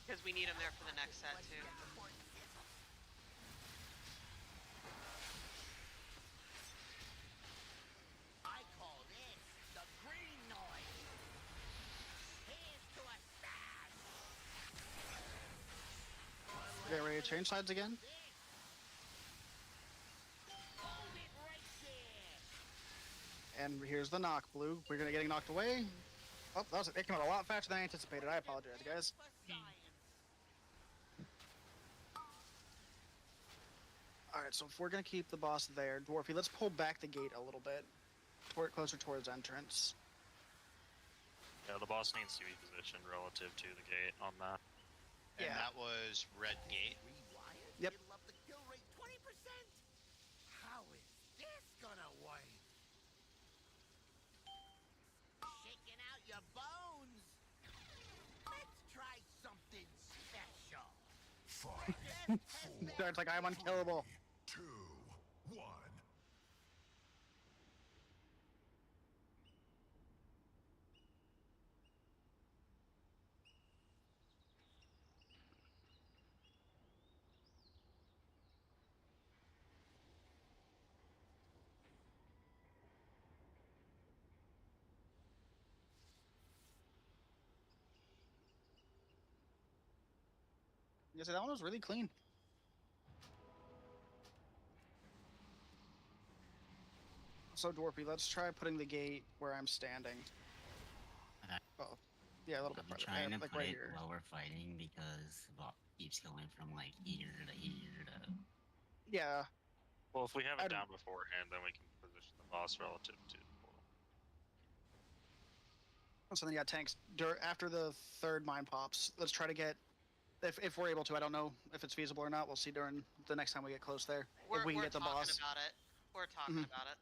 Because we need him there for the next set, too. change sides again. And here's the knock, Blue. We're gonna get knocked away. Oh, it came out a lot faster than I anticipated. I apologize, guys. Alright, so if we're gonna keep the boss there, Dwarfy, let's pull back the gate a little bit. Closer towards entrance. Yeah, the boss needs to be positioned relative to the gate on that. And that was red gate? Yep. It'll up the kill rate 20%. How is this gonna work? Shaking out your bones. Let's try something special. 5, 4, it's like I'm unkillable. 2, 1. Yeah, so that one was really clean. So Dwarfy, let's try putting the gate where I'm standing. Okay. Oh, yeah, a little bit I'm further. trying to like put right it here. while we're fighting because the bot keeps going from like here to here to. Yeah. Well, if we have it down beforehand, then we can position the boss relative to the portal. So then you got tanks. After the third mine pops, let's try to get, if we're able to, I don't know if it's feasible or not. We'll see during the next time we get close there. If we can get the boss. About it. We're talking about it.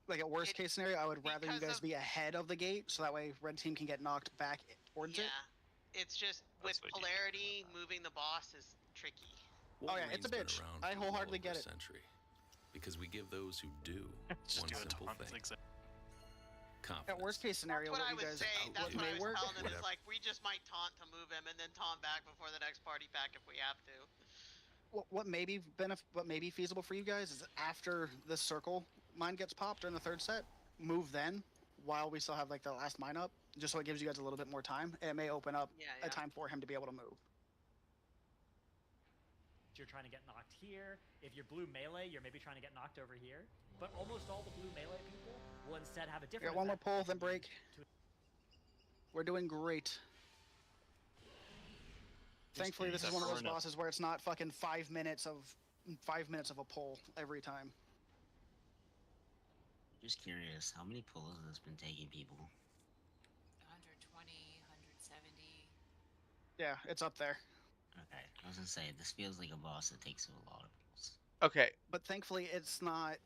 Like at worst case scenario, I would rather you guys be ahead of the gate, so that way red team can get knocked back towards it. Yeah, it's just with polarity, moving the boss is tricky. Oh yeah, it's a bitch. I wholeheartedly get it. Century, because we give those who do one simple thing. At worst case scenario, That's what I you would guys say. That's what I was work. telling them is like we just might taunt to move him and then taunt back before the next party pack if we have to. What may be feasible for you guys is after this circle mine gets popped during the third set, move then while we still have like the last mine up, just so it gives you guys a little bit more time, and it may open up a time for him to be able to move. You're trying to get knocked here. If you're blue melee, you're maybe trying to get knocked over here. But almost all the blue melee people will instead have a different. Got one more pull, then break. We're doing great. Thankfully, this is one of those bosses where it's not fucking 5 minutes of a pull every time. Just curious, how many pulls has this been taking people? 120, 170. Yeah, it's up there. Okay, I was gonna say this feels like a boss that takes a lot of pulls. Okay, but thankfully it's not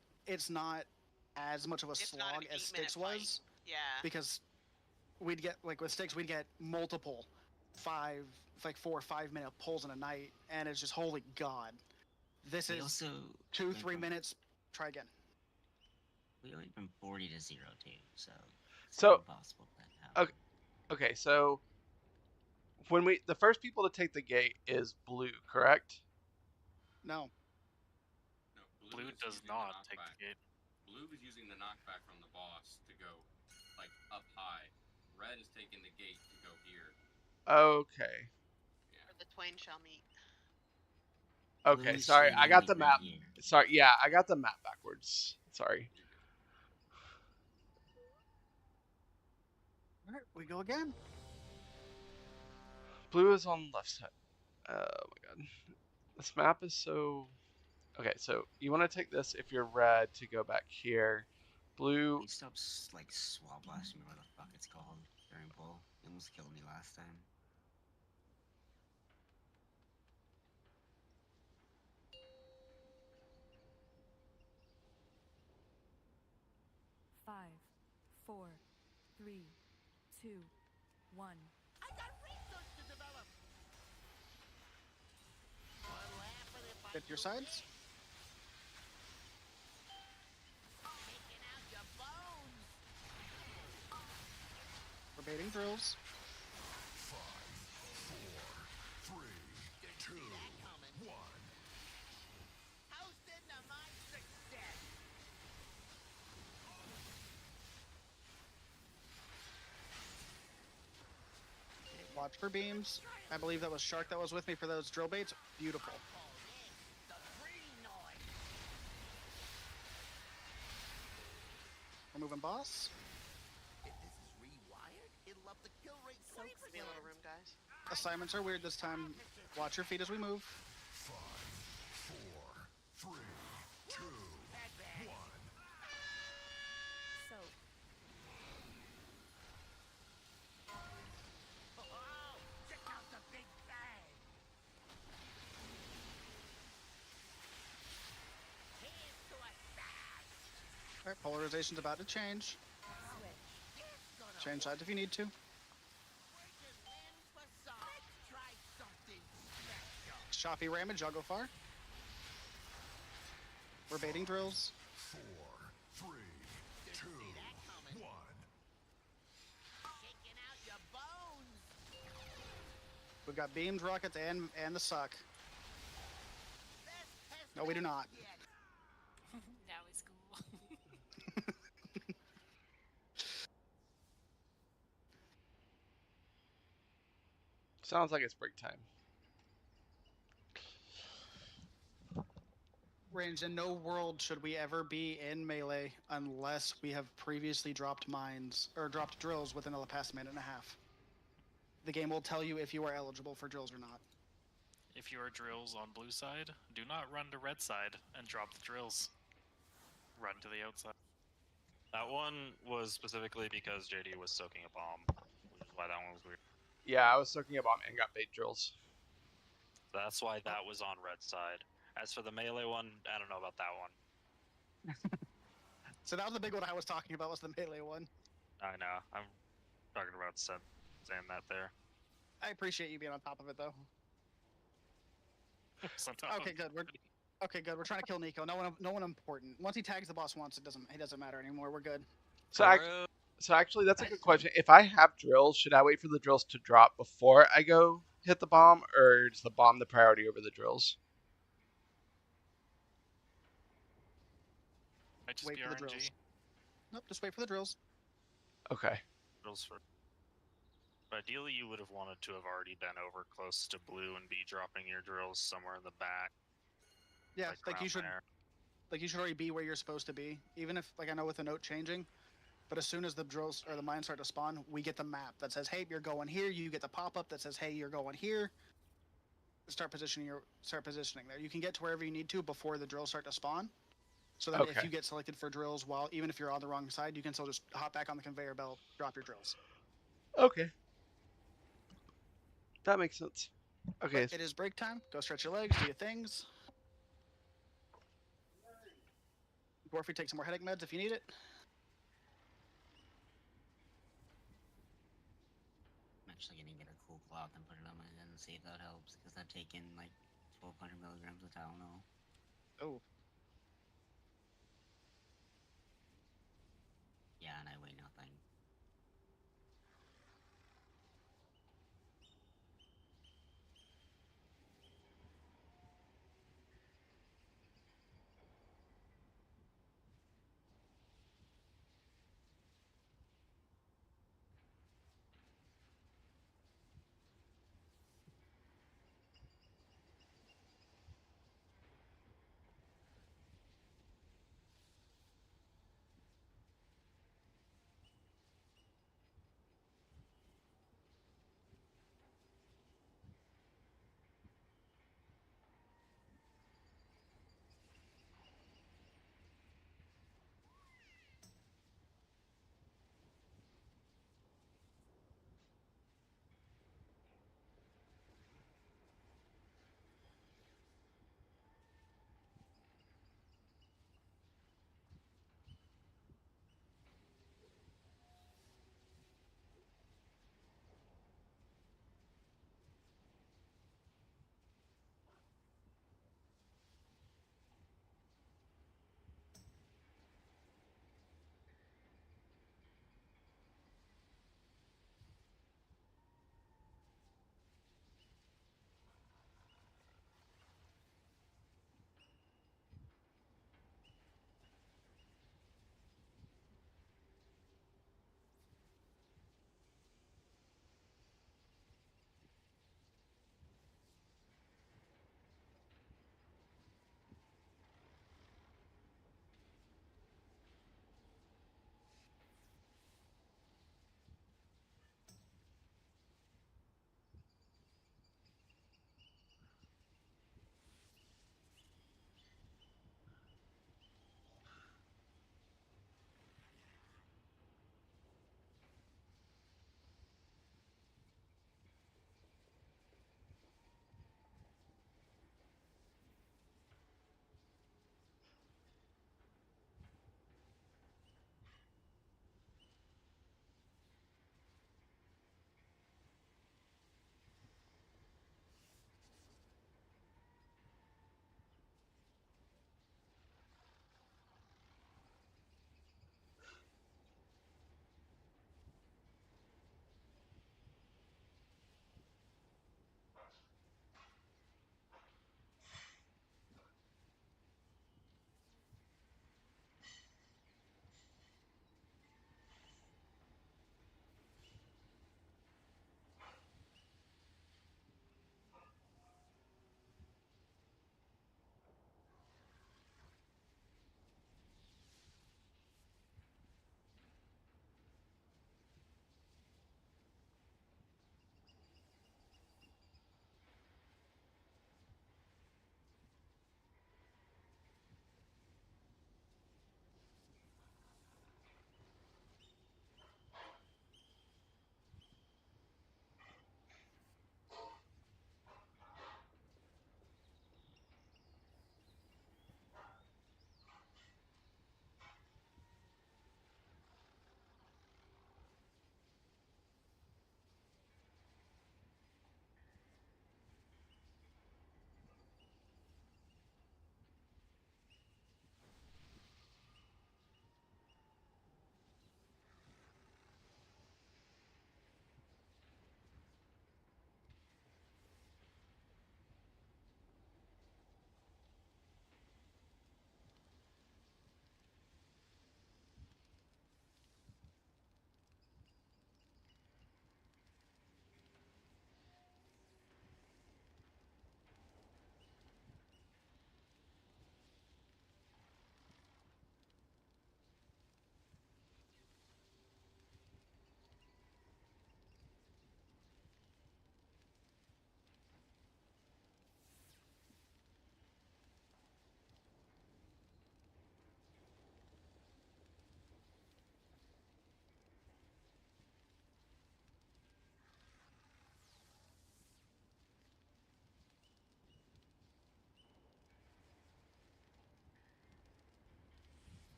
as much of a slog as Styx was. Yeah. Because we'd get with Styx we'd get multiple 4 or 5 minute pulls in a night, and it's just holy god. This is also 2-3 minutes. Try again. We went from 40 to 0 too, so it's so impossible that happen. Okay, so when the first people to take the gate is blue, correct? No. No, blue does not take the gate. Blue is using the knockback from the boss to go like up high. Red is taking the gate to go here. Okay. Or the twain shall meet. Okay, sorry, I got the map. Sorry, yeah, I got the map backwards. Sorry. Alright, we go again. Blue is on the left side. Oh my god. This map is so... Okay, so you want to take this if you're red to go back here. Blue... He stops, like, swab blasting, whatever the fuck it's called, during pull. He almost killed me last time. Five, 4, 3, 2, 1. I got research to develop. Get your sides. Taking out your bones. We're baiting drills. 5, 4, 3, 2, 1. Hosting to my success. Watch for beams. I believe that was Shark that was with me for those drill baits. Beautiful. We're moving boss. If this is rewired, it'll up the kill rate 20%. Give me a little room, guys. Assignments are weird this time. Watch your feet as we move. 5, 4, 3, 2, 1. So, Oh, check out the big bang. Here's to a dash. All right, polarization's about to change. Change sides if you need to. Try something special. Choppy ramage, I'll go far. We're baiting drills. 4, 3, 2, 1. Shaking out your bones. We've got beams, rockets, and the suck. No, we do not. That was cool. Sounds like it's break time. Range, in no world should we ever be in melee unless we have previously dropped mines or dropped drills within the past minute and a half. The game will tell you if you are eligible for drills or not. If you are drills on blue side, do not run to red side and drop the drills. Run to the outside. That one was specifically because JD was soaking a bomb, which is why that one was weird. Yeah, I was soaking a bomb and got bait drills. That's why that was on red side. As for the melee one, I don't know about that one. So that was the big one I was talking about, was the melee one. I know. I'm talking about saying that there. I appreciate you being on top of it, though. Okay, good. We're trying to kill Nico. No one important. Once he tags the boss once, it doesn't matter anymore. We're good. So actually, that's a good question. If I have drills, should I wait for the drills to drop before I go hit the bomb, or is the bomb the priority over the drills? Might just Wait be for the RNG. drills. Nope, just wait for the drills. Okay. Drills first. But ideally, you would have wanted to have already been over close to blue and be dropping your drills somewhere in the back. Yeah, like you should. there. Like you should already be where you're supposed to be. Even if, like, I know with the note changing, but as soon as the drills or the mines start to spawn, we get the map that says, "Hey, you're going here." You get the pop-up that says, "Hey, you're going here." Start positioning there. You can get to wherever you need to before the drills start to spawn. So that if you get selected for drills, even if you're on the wrong side, you can still just hop back on the conveyor belt, drop your drills. Okay. That makes sense. Okay. But it is break time. Go stretch your legs, do your things. Dwarfy, take some more headache meds if you need it. I'm actually gonna get a cool cloth and put it on my head and see if that helps, because I've taken like 1,200 milligrams of Tylenol. Oh. Yeah, and I weigh nothing.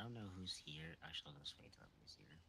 don't know who's here. Actually, let's wait till who's here.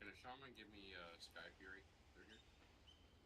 Can a shaman give me Sky Fury through here? Thank you.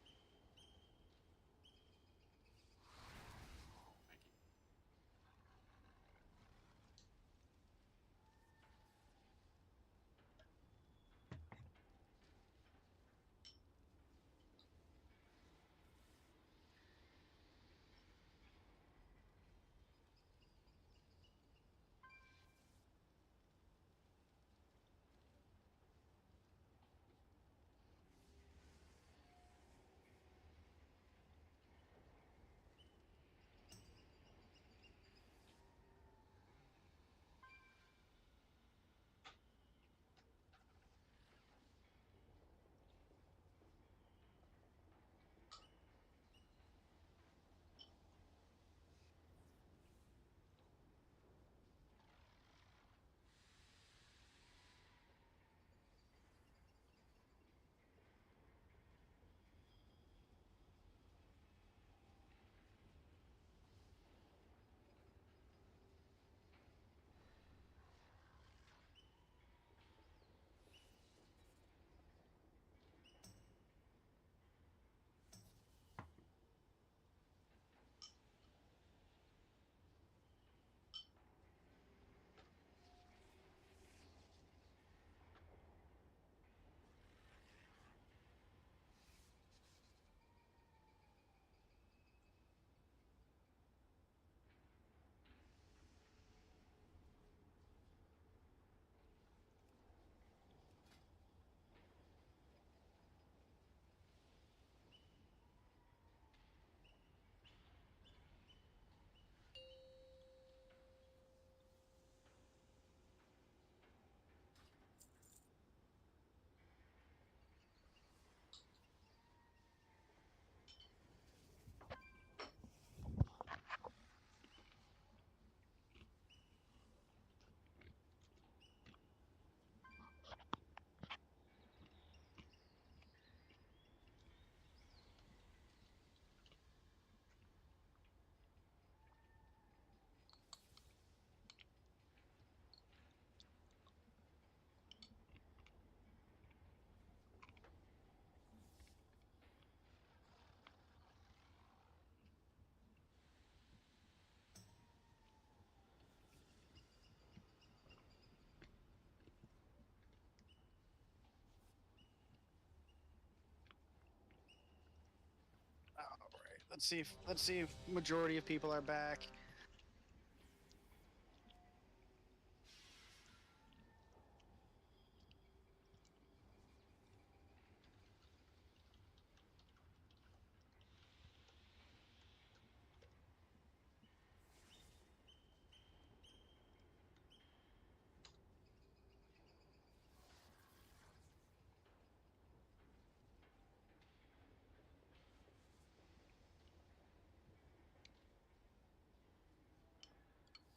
Let's see if majority of people are back.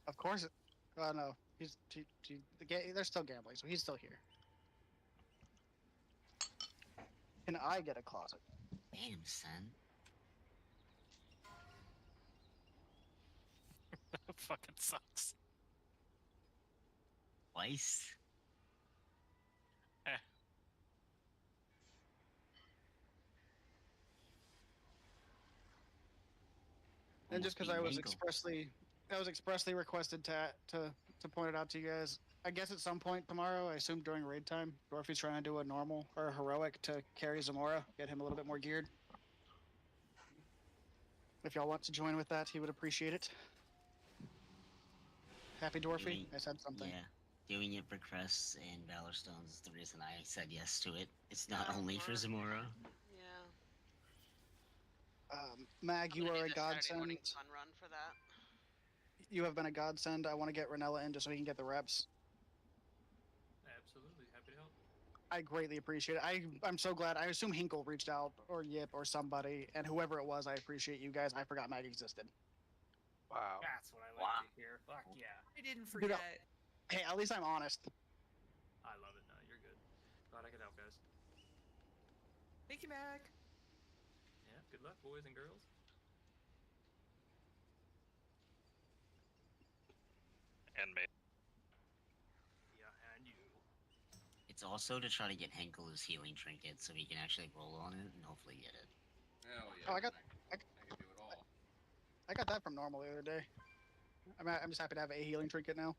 Of course. Oh no, they're still gambling, so he's still here. Can I get a closet? Damn, son. That fucking sucks. Twice. Eh. And just because I was legal. expressly requested to point it out to you guys, I guess at some point tomorrow, I assume during raid time, Dorothy's trying to do a normal or a heroic to carry Zamora, get him a little bit more geared. If y'all want to join with that, he would appreciate it. Happy Dorothy? I said something. Yeah. Doing it for crests and Valor Stones is the reason I said yes to it. It's not only for Zamora. Yeah. Mag, you are a godsend. Fun run for that. You have been a godsend. I want to get Ranella in just so he can get the reps. Absolutely, happy to help. I greatly appreciate it. I'm so glad. I assume Hinkle reached out, or Yip, or somebody, and whoever it was, I appreciate you guys. I forgot Mag existed. Wow. That's what I like to hear. Fuck yeah. I didn't forget. Hey, at least I'm honest. I love it. No, you're good. Glad I could help, guys. Thank you, Mag. Yeah, good luck, boys and girls. And me. Yeah, and you. It's also to try to get Henkel his healing trinket so he can actually roll on it and hopefully get it. Hell yeah. Oh, I can do it all. I got that from normal the other day. I'm just happy to have a healing trinket now.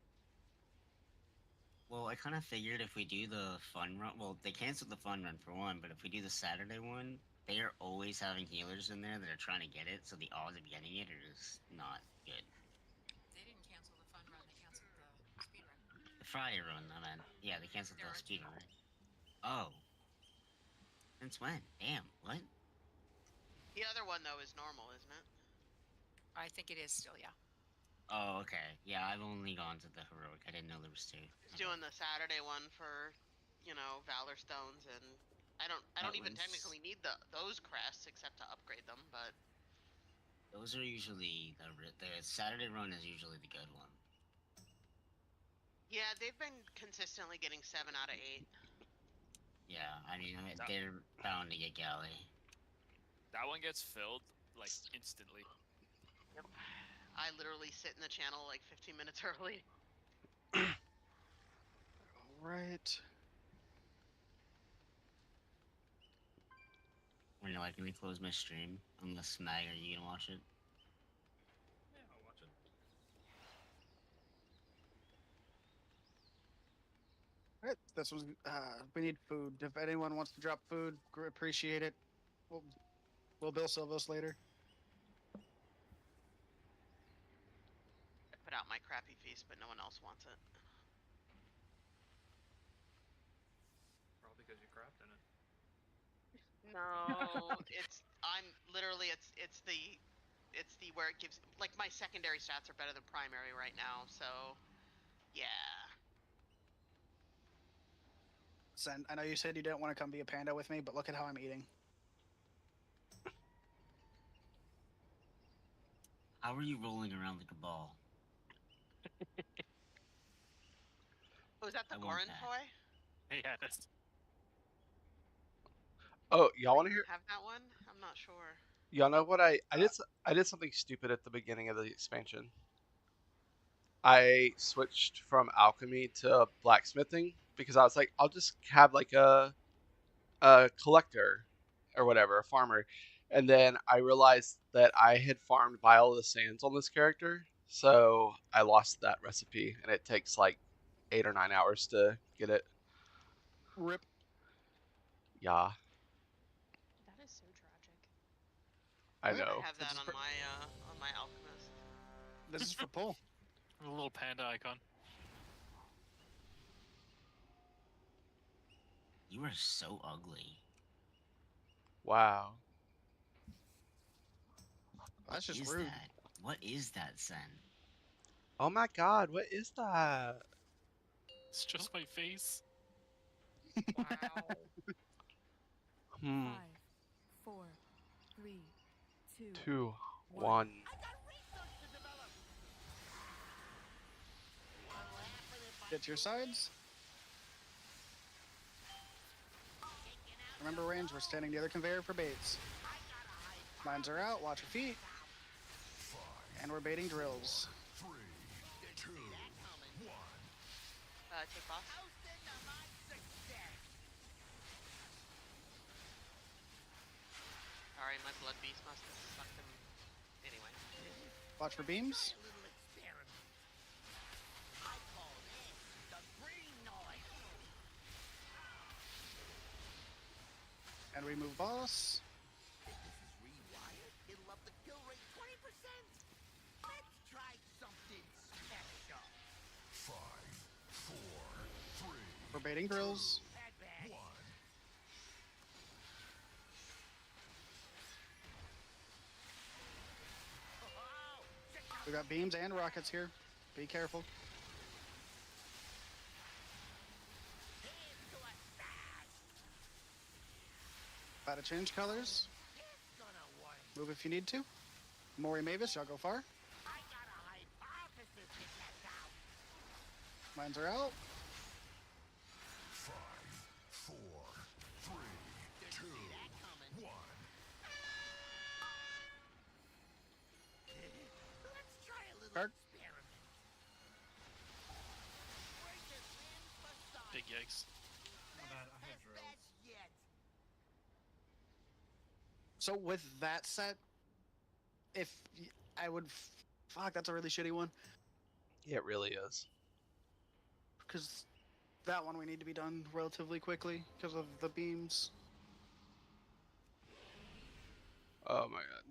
Well, I kind of figured if we do the fun run, well, they canceled the fun run for one, but if we do the Saturday one, they are always having healers in there that are trying to get it, so the odds of getting it are just not good. They didn't cancel the fun run, they canceled the speed run. The Friday run, I meant. Yeah, they canceled the speed run, right? Oh. Since when? Damn, what? The other one though is normal, isn't it? I think it is still, yeah. Oh, okay. Yeah, I've only gone to the heroic. I didn't know there was two. He's doing the Saturday one for, Valor Stones, and I don't even technically need those crests except to upgrade them, but those are usually the Saturday run is usually the good one. yeah, they've been consistently getting 7 out of 8. Yeah, I mean they're bound to get galley. That one gets filled like instantly. Yep. I literally sit in the channel like 15 minutes early. Alright. When you're like, let me close my stream. Unless Mag, are you gonna watch it? Yeah, I'll watch it. Alright, this was, we need food. If anyone wants to drop food, appreciate it. We'll bill Silvos later. I put out my crappy feast, but no one else wants it. Probably because you crapped in it. No, it's the where it gives, like, my secondary stats are better than primary right now, so yeah. Sen, I know you said you didn't want to come be a panda with me, but look at how I'm eating. How are you rolling around like a ball? Oh, is that the Gorin toy? Yeah, that's. Oh, y'all want to hear? Have that one? I'm not sure. Y'all know what I did something stupid at the beginning of the expansion. I switched from alchemy to blacksmithing because I was like, I'll just have like a collector or whatever, a farmer. And then I realized that I had farmed Vial of the Sands on this character, so I lost that recipe, and it takes like 8 or 9 hours to get it. Rip. Yeah. That is so tragic. I know. I have that on my alchemist. This is for pull. A little panda icon. You are so ugly. Wow. That's just What is rude. That? What is that, Sen? Oh my god, what is that? It's just my face. Wow. 5, 4, 3, 2, 2, 1. Get to your sides. Remember range, we're standing near the conveyor for baits. Mines are out, watch your feet. And we're baiting drills. 3, 2, 1. Take boss. Sorry, my blood beast must have sucked him. Anyway. Watch for beams. And we move boss. This is rewired. It'll up the kill rate 20%. Let's try something special. 5, 4, 3. We're baiting drills. Headbang. 1. We got beams and rockets here. Be careful. About to change colors. Move if you need to. Mori Mavis, y'all go far. I got a hypothesis to test out. Mines are out. 5, 4, 3, 2, 1. Let's try a little Card. experiment. Break it in facade. Big yikes. My bad, I had drills. Best yet. So with that set, I would, fuck, that's a really shitty one. Yeah, it really is. Because that one we need to be done relatively quickly because of the beams. Oh my god.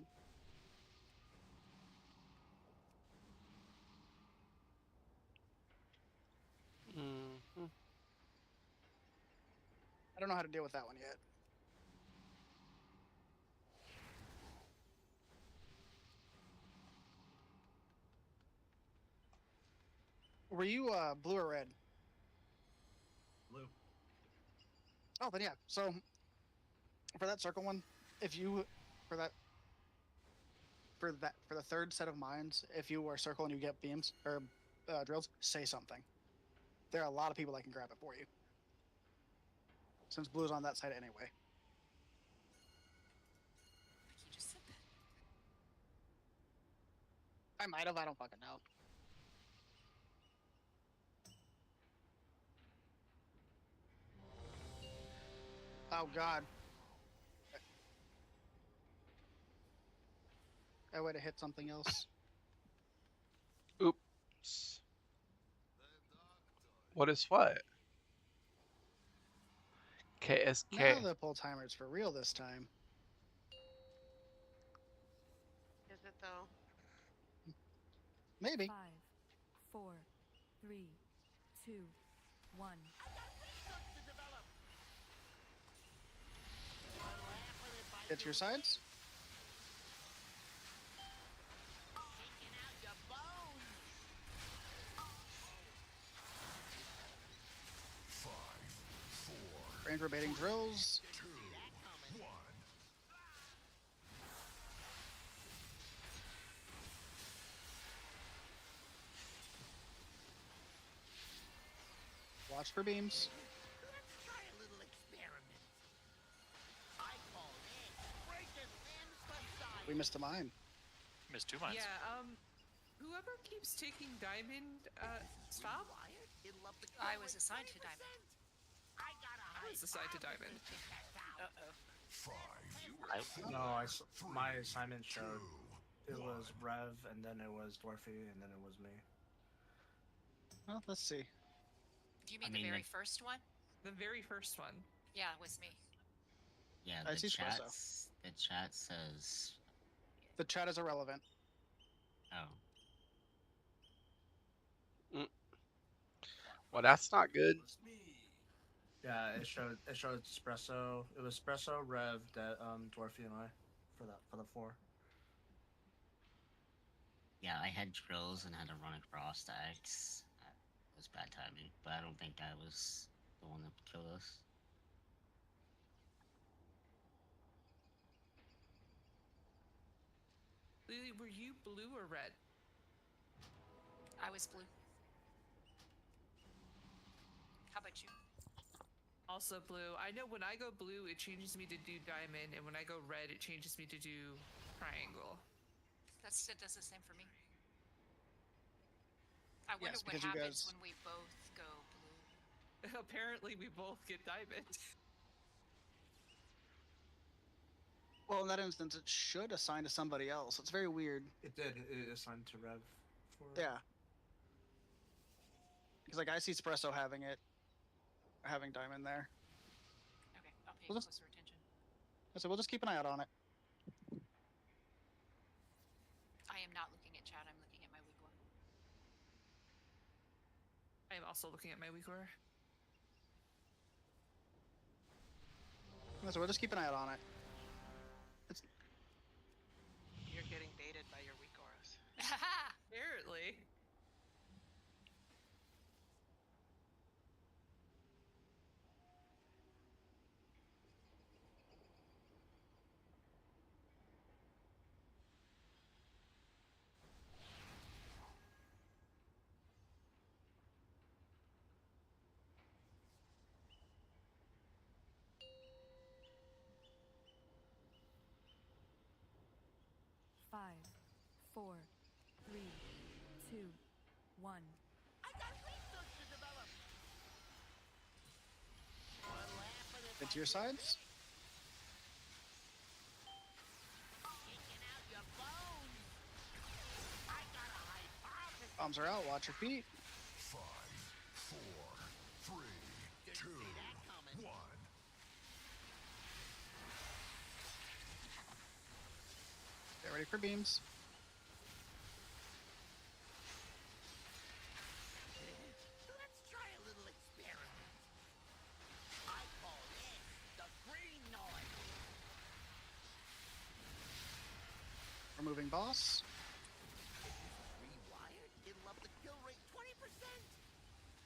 Mm-hmm. I don't know how to deal with that one yet. Were you blue or red? Blue. Oh, then yeah. So for that circle one, if you for the third set of mines, if you are circle and you get beams or drills, say something. There are a lot of people that can grab it for you. Since blue's on that side anyway. You just said that. I might have. I don't fucking know. Oh god. I would have hit something else. Oops. What is what? KSK. Now the pull timer's for real this time. Is it though? Maybe. 5, 4, 3, 2, 1. Get to your sides. Ranger baiting drills. 2, 1. Watch for beams. Let's try a little experiment. I call it breaking in facade. We missed a mine. Missed 2 mines. Yeah, whoever keeps taking diamond, stop. It'll up the kill I was rate assigned to 20%. diamond. I got a I was assigned to diamond. Uh-oh. 5, No, my assignment showed it was Rev, and then it was Dwarfy, and then it was me. Well, let's see. Do you mean the very first one? The very first one. Yeah, it was me. Yeah, I the see chat. espresso. The chat says. The chat is irrelevant. Oh. Well, that's not good. Yeah, it showed Espresso. It was Espresso, Rev, that Dwarfy, and I for the 4. Yeah, I had drills and had to run across the X. It was bad timing, but I don't think I was the one that killed us. Lily, were you blue or red? I was blue. How about you? Also blue. I know when I go blue, it changes me to do diamond, and when I go red, it changes me to do triangle. It does the same for me. I wonder Yes, what because you happens guys- when we both go blue. Apparently, we both get diamond. Well, in that instance, it should assign to somebody else. It's very weird. It did. It assigned to Rev. Yeah. Because like I see Espresso having diamond there. Okay, I'll pay Well, closer attention. So we'll just keep an eye out on it. I am not looking at chat. I'm looking at my weak one. I am also looking at my weak aura. So we'll just keep an eye out on it. You're getting baited by your weak auras. Apparently. Five, 4, 3, 2, 1. I got research to develop. Into your sides. Kicking out your bones. I got a hypothesis. Bombs are out. Watch your feet. 5, 4, 3, 2, 1. Get ready for beams. Let's try a little experiment. I call this the green noise. Removing boss. Rewired, it'll up the kill rate 20%.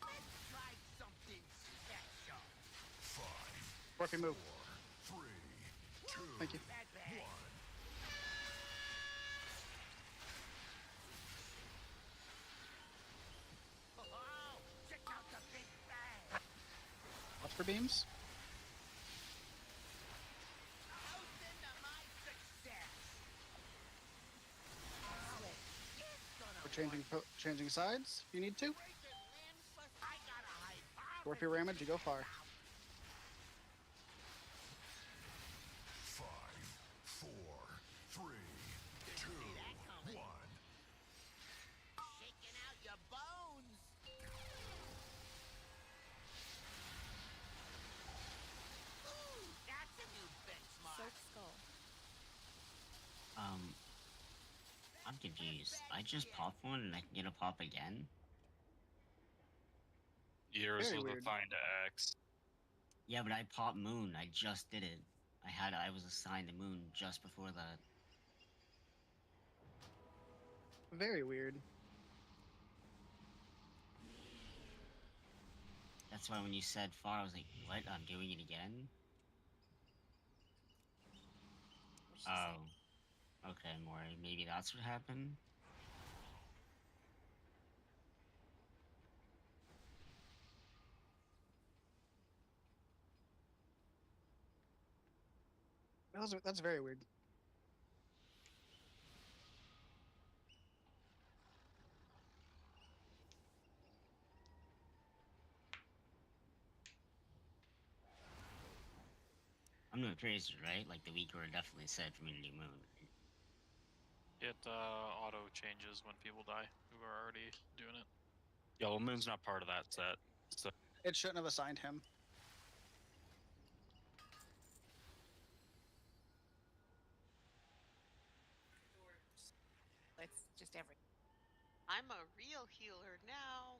Let's try something special. 5, Dwarfy move. 3, 2, Thank you. 1. Oh, check out the big bang. Watch for beams. Toast into my success. We're changing sides if you need to. I got a hypothesis. Dwarfy ramage, you go far. 5, 4, 3, 2, 1. Shaking out your bones. Ooh, that's a new benchmark. Soak skull. I'm confused. I just popped one and I can get a pop again? Yours Very was weird. a find X. Yeah, but I popped moon. I just did it. I was assigned a moon just before that. Very weird. That's why when you said far, I was like, what? I'm doing it again? Oh. Okay, Maury. Maybe that's what happened? That's very weird. I'm doing crazy, right? Like the week where it definitely said for me to do moon. It auto changes when people die who are already doing it. Yeah, well, moon's not part of that set. So It shouldn't have assigned him. It's just every. I'm a real healer now.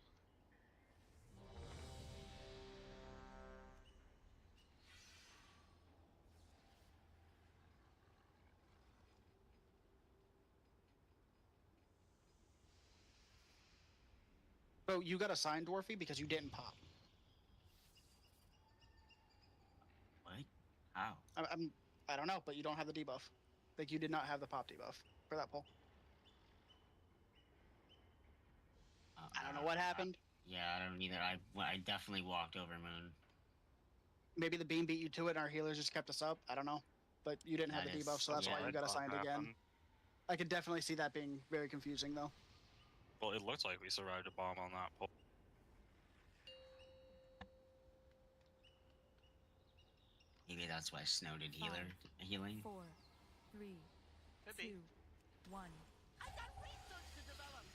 So you got assigned Dwarfy because you didn't pop. What? How? I don't know, but you don't have the debuff. Like you did not have the pop debuff for that pull. I don't know what happened. Yeah, I don't either. I definitely walked over moon. Maybe the beam beat you to it and our healers just kept us up. I don't know. But you didn't have That the is- debuff, so that's yeah, why you that got thought assigned again. happened. I could definitely see that being very confusing though. Well, it looks like we survived a bomb on that pull. Maybe that's why Snow did healing. 4, 3, Could 2, be. 1. I got research to develop.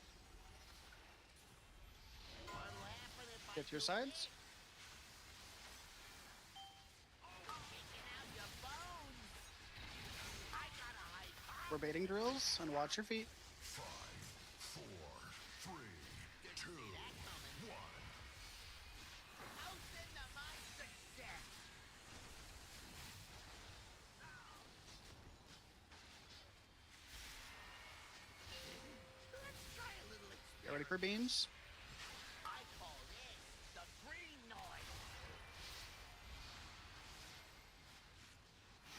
What'll happen if I Get to your do sides. this? Shaking out your bones. We're baiting drills, and watch your feet. 5, 4, 3, 2, 1. Get ready for beams. I call this the green noise.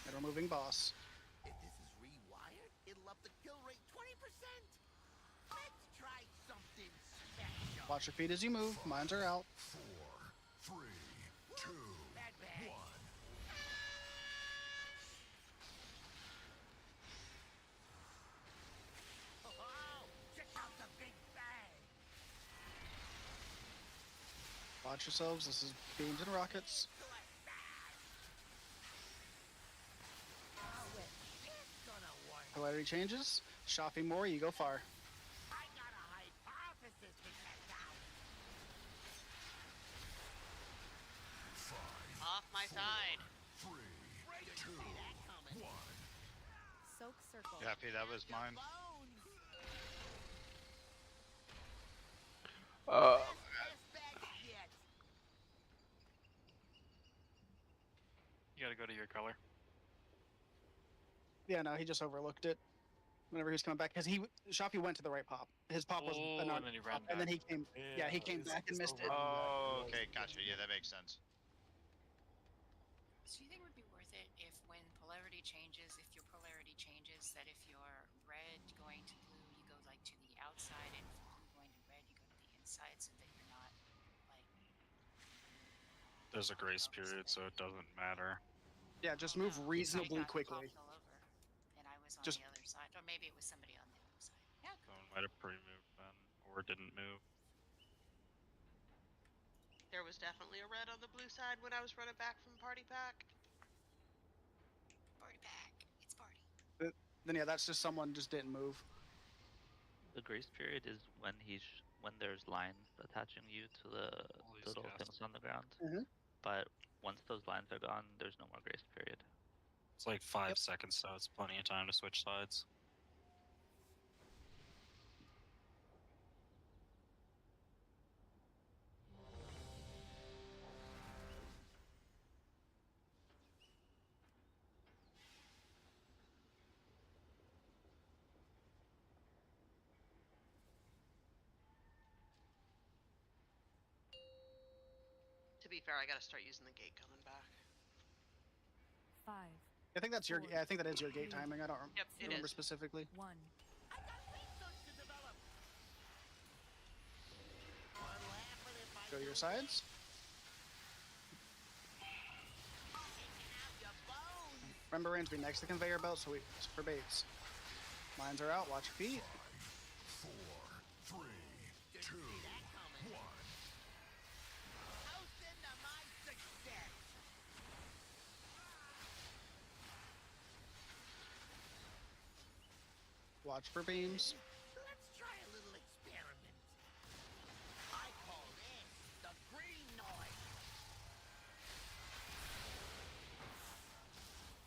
Middle moving boss. If this is rewired, it'll up the kill rate 20%. Let's try something special. Watch your feet as you move. Mines are out. 4, 3, 2, 1. Oh, check out the big bang. Watch yourselves. This is beams and rockets. Polarity changes. Shopping more, you go far. I got a hypothesis to test out. Off my side. 3, 2, 1. Soak circle. Happy that was mine. You gotta go to your color. Yeah, no, he just overlooked it. Whenever he was coming back, because Shoppy went to the right pop. His pop was Oh, and then he ran and then he back. came. Yeah, he came back and missed it. Oh, okay, gotcha. Yeah, that makes sense. So you think it would be worth it if when polarity changes, if your polarity changes, that if you're red going to blue, you go like to the outside, and if blue going to red, you go to the inside, so that you're not like. There's a grace period, so it doesn't matter. Yeah, just move reasonably I got quickly. popped all over, and I was on Just- the other side, or maybe it was somebody on the other side. Yeah. Someone might have pre-moved then, or didn't move. There was definitely a red on the blue side when I was running back from party pack. Party pack. It's party. Then yeah, that's just someone just didn't move. The grace period is when when there's lines attaching you to the little things on the ground. Mhm. But once those lines are gone, there's no more grace period. It's like 5 seconds, so it's plenty of time to switch sides. To be fair, I gotta start using the gate coming back. 5. I think that's your. Yeah, I think that is your gate timing. I don't Yep, it remember is. specifically. 1. Go to your sides. Remember, range be next to the conveyor belt, so for baits. Mines are out. Watch your feet. 4, 3, 2, 1. Watch for beams. Let's try a little experiment. I call this the green noise.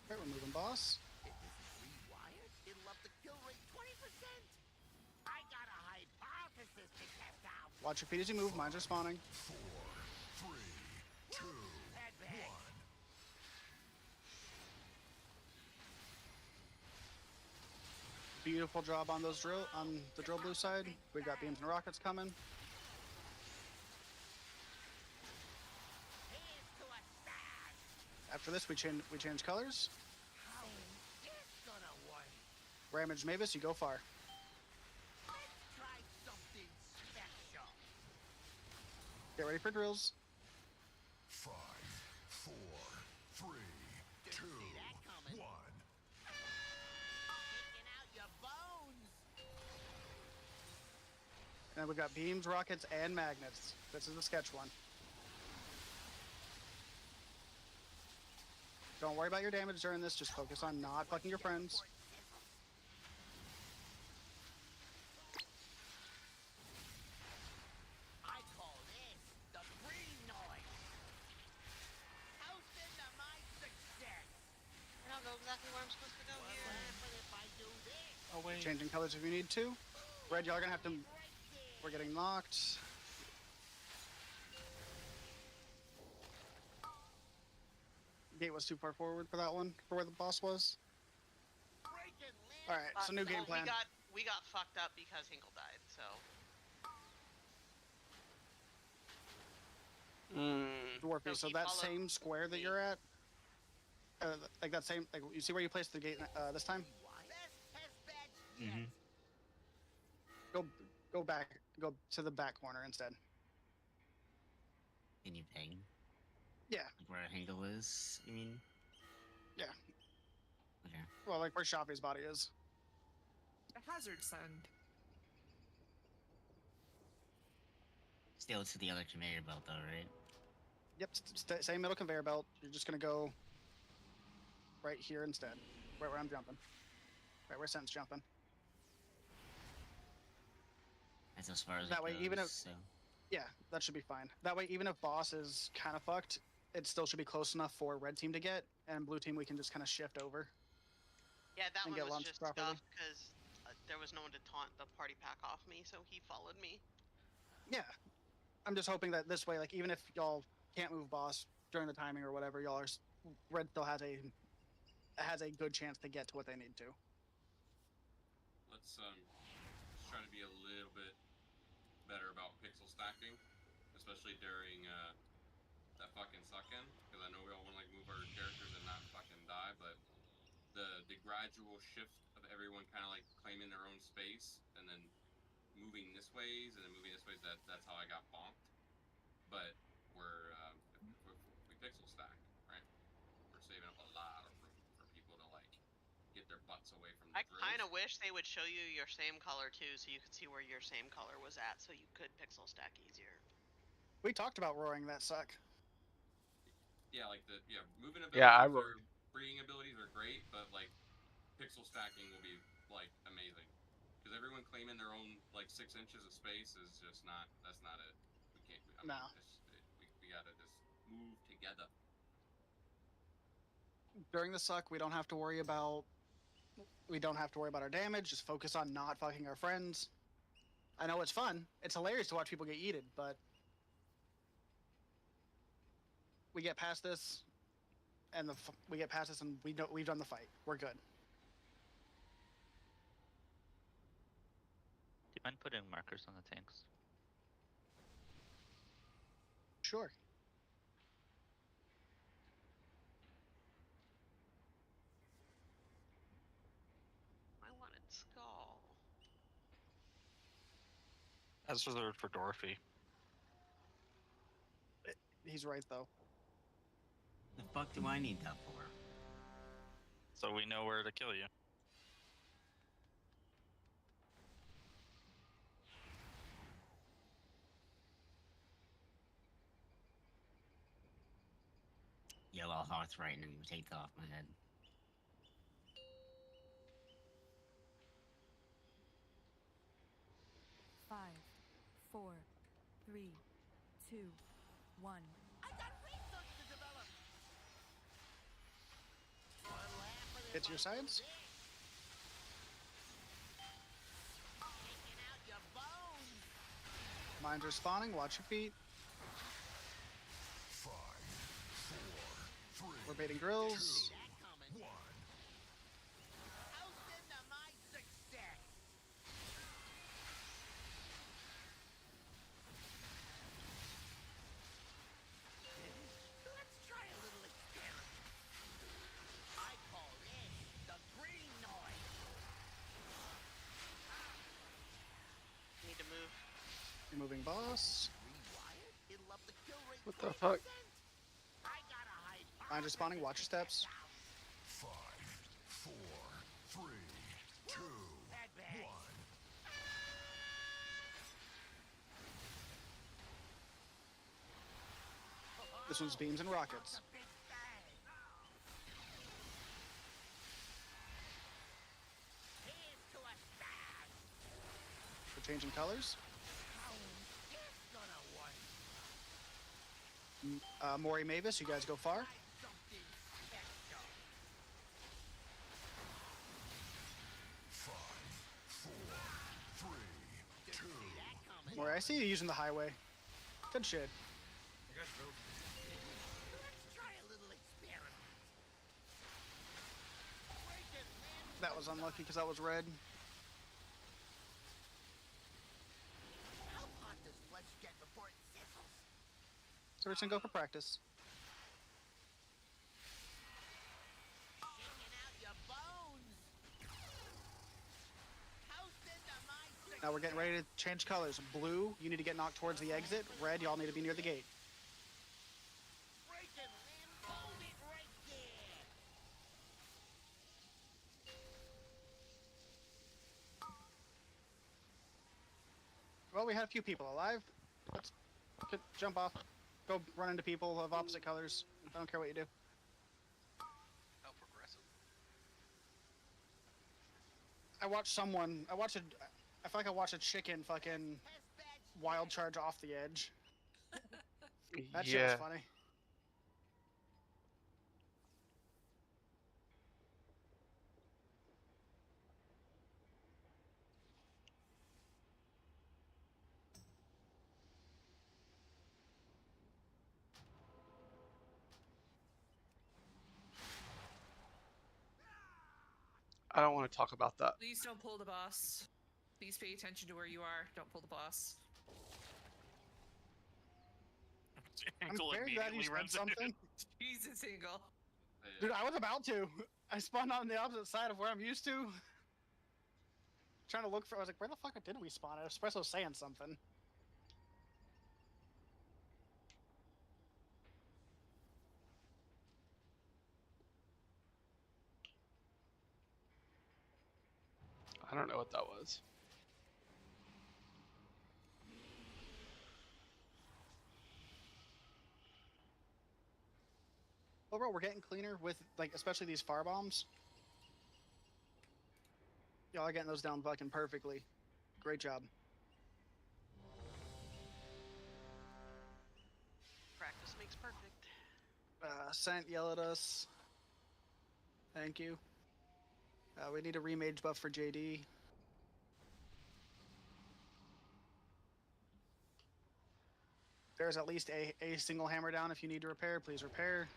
Alright, we're moving boss. If this is rewired, it'll up the kill rate 20%. I got a hypothesis to test out. Watch your feet as you move. Mines are spawning. 4, 3, 2, 1. Beautiful job on those on the drill blue side. We got beams and rockets coming. After this, we change colors. Ramage Mavis, you go far. Try something special. Get ready for drills. 5, 4, 3, 2, 1. Taking out your bones. And we got beams, rockets, and magnets. This is the sketch one. Don't worry about your damage during this. Just focus on not fucking your friends. I call this the green noise. Houston to my success. I don't know exactly where I'm supposed to go What here. will happen if I do this? Changing colors if you need to. Red, y'all are gonna have to. We're getting knocked. Gate was too far forward for that one, for where the boss was. All right, so new game plan. We got fucked up because Hinkle died. So. Dwarfy, so that same square that you're at, like that same, like you see where you placed the gate this time? Mm-hmm. Go back, go to the back corner instead. Can you ping? Yeah. Like where Hingle is, you mean? Yeah. Okay. Well, like where Shafi's body is. The hazard send. Still to the other conveyor belt, though, right? Yep, same middle conveyor belt. You're just gonna go right here instead, right where I'm jumping, right where Sen's jumping. That's as far as that it way, goes, even if so. yeah, that should be fine. That way, even if boss is kind of fucked, it still should be close enough for red team to get, and blue team we can just kind of shift over. Yeah, that and one get was launched just properly. scuffed because there was no one to taunt the party pack off me, so he followed me. Yeah, I'm just hoping that this way, like even if y'all can't move boss during the timing or whatever, y'all are red still has a good chance to get to what they need to. Let's try to be a little bit better about pixel stacking, especially during that fucking suck-in, because I know we all want to like move our characters and not fucking die, but the gradual shift of everyone kind of like claiming their own space and then moving this ways and then moving this ways, that's how I got bonked. But we're if we pixel stack, right? We're saving up a lot of room for people to like get their butts away from the I kind of wish they would show you your same color too, so you could see where your same color was at, so you could pixel stack easier. We talked about roaring that suck. Yeah, like moving abilities or breeding abilities are great, but like pixel stacking will be like amazing because everyone claiming their own like 6 inches of space is just not. That's not it. We can't. I mean, we gotta just move together. During the suck, we don't have to worry about our damage. Just focus on not fucking our friends. I know it's fun. It's hilarious to watch people get yeeted, but we get past this, and we've done the fight. We're good. Do you mind putting markers on the tanks? Sure. I wanted Skull. That's reserved for Dorothy. He's right though. The fuck do I need that for? So we know where to kill you. Yellow heart's right, and then you take that off my head. Five, 4, 3, 2, 1. I got research to develop. It's your sides. Taking out your bones. Mines are spawning. Watch your feet. 5, 4, 3. We're baiting grills. Moving boss. What the fuck? Mines are spawning. Watch your steps. 5, 4, 3, 2, 1. This one's beams and rockets. We're changing colors. Mori Mavis, you guys go far. Where I see you using the highway. Good shit. I got drills. Let's try a little experiment. That was unlucky because that was red. How hot does flesh get before it sizzles? So we're just gonna go for practice. Shaking out your bones. Toast into my Now we're getting ready to change colors. Blue, you need to get knocked towards the exit. Red, y'all need to be near the gate. breaking limb. Hold it right there. Well, we had a few people alive. Let's jump off. Go run into people of opposite colors. I don't care what you do. How progressive. I feel like I watched a chicken fucking wild charge off the edge. That shit was funny. I don't want to talk about that. Please don't pull the boss. Please pay attention to where you are. Don't pull the boss. I'm very glad you said something. Jesus, Hingle. Dude, I was about to. I spawned on the opposite side of where I'm used to. Trying to look for. I was like, where the fuck did we spawn? Espresso saying something. I don't know what that was. Overall, we're getting cleaner with, like, especially these fire bombs. Y'all are getting those down fucking perfectly. Great job. Practice makes perfect. Sant yell at us. Thank you. We need a remage buff for JD. There's at least a single hammer down. If you need to repair, please repair.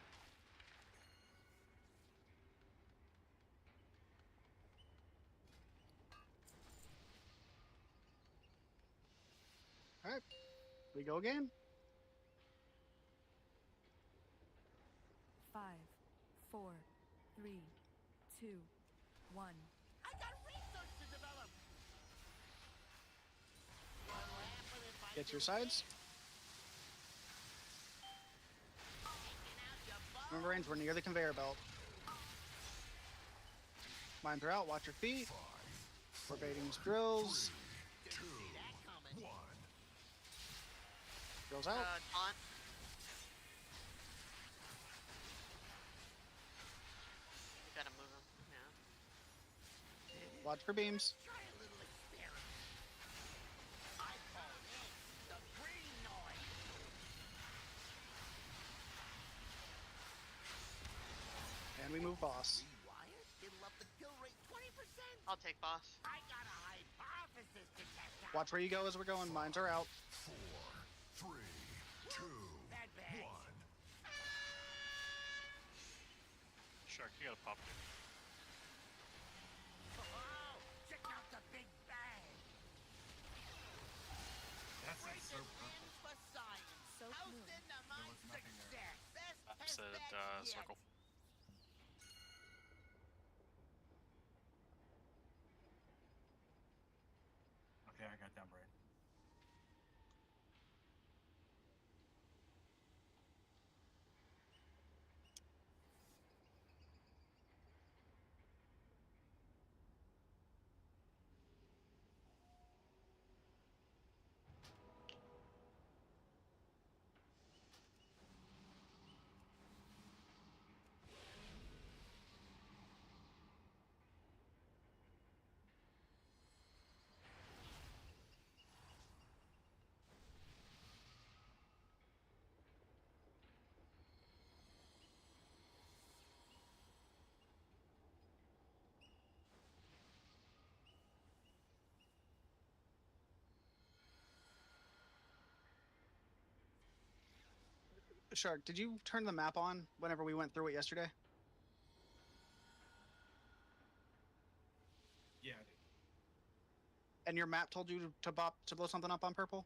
All right, we go again. 5, 4, 3, 2, 1. I got research to develop. What'll happen if I Get your do sides. Remember, range, we're near the conveyor belt. Mines are out, watch your feet. We're baiting these drills. Drills out. Taunt. You gotta move him. Yeah. Watch for beams. Try a little experiment. I call it the green noise. And we move boss. Rewired? It'll up the kill rate 20%. I'll take boss. I got a hypothesis to test out. Watch where you go as we're going. Mines are out. 4, 3, 2, Bad bag. 1. Shark, you gotta pop it. Oh, check out the big bang. That's Breaking so limbs for science. So Toast cool. into my was nothing there. success. Best test Opposite bed yet. circle. Okay, I got that right. Shark, did you turn the map on whenever we went through it yesterday? Yeah, I did. And your map told you to blow something up on purple?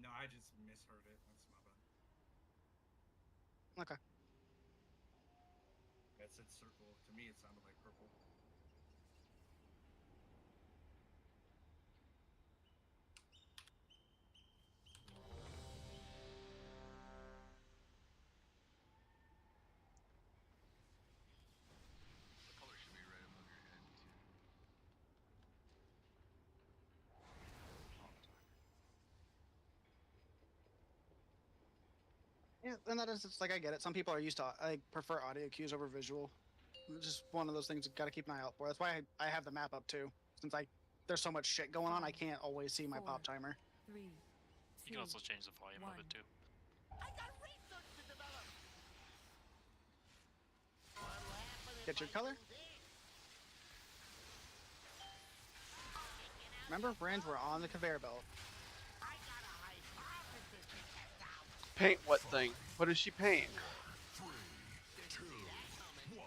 No, I just misheard it. That's my bad. Okay. That said circle. To me, it sounded like purple. The color should be right above your head, too. Yeah, and that is, it's like I get it. Some people are used to, I prefer audio cues over visual. It's just one of those things you got to keep an eye out for. That's why I have the map up too. Since there's so much shit going on, I can't always see my pop timer. 3, 2, You can also change the volume of it too. Get your color. Remember, friends, we're on the conveyor belt. Paint what thing? What does she paint? 3, 2, 1.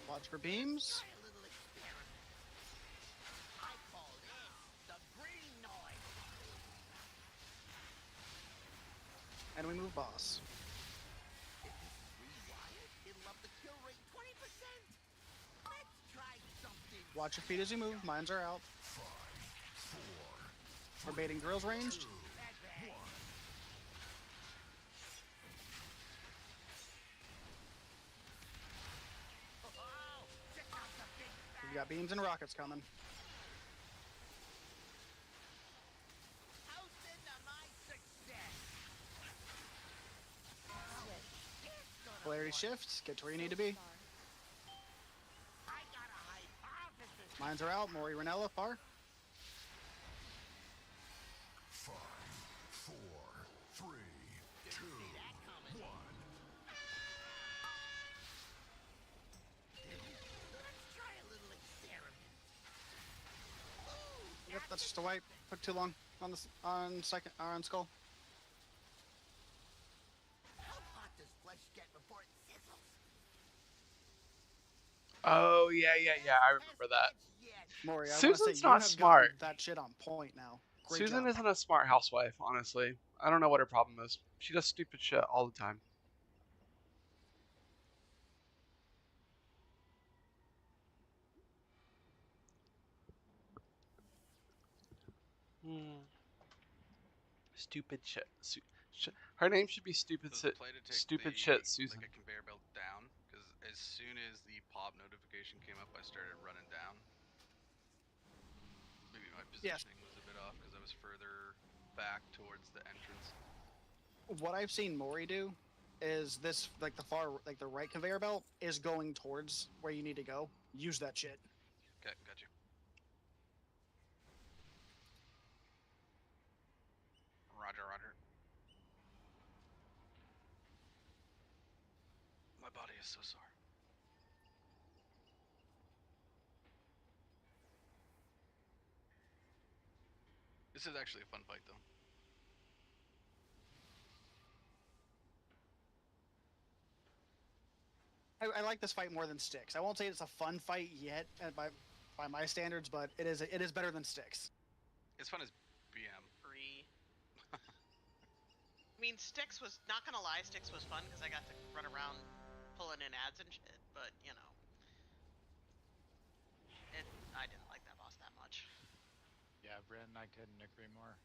Watch for beams. And we move boss. Watch your feet as you move. Mines are out. 5, 4. We're baiting drills ranged. 2, 1. We got beams and rockets coming. Polarity shift. Get to where you need to be. Mines are out. Mori Ranella, far. 5, 4, 3, 2, 1. Yep, that's just a wipe. Took too long on on skull. Oh yeah. I remember that. Maury, I Susan's wanna say, not you have smart. gotten that shit on point now. Great Susan job. isn't a smart housewife, honestly. I don't know what her problem is. She does stupid shit all the time. Stupid shit. Her name should be stupid So the play to take stupid the, shit Susan. like a conveyor belt down, because as soon as the pop notification came up, I started running down. Maybe my positioning was a bit off because I was further back towards the entrance. What I've seen Maury do is this, like the right conveyor belt is going towards where you need to go. Use that shit. Okay, got you. Roger, roger. My body is so sore. This is actually a fun fight, though. I like this fight more than Styx. I won't say it's a fun fight yet by my standards, but it is better than Styx. It's fun as BM. Free. I mean, Styx was, not gonna lie, Styx was fun because I got to run around pulling in ads and shit, but, you know. I didn't like that boss that much. Yeah, Brandon, I couldn't agree more.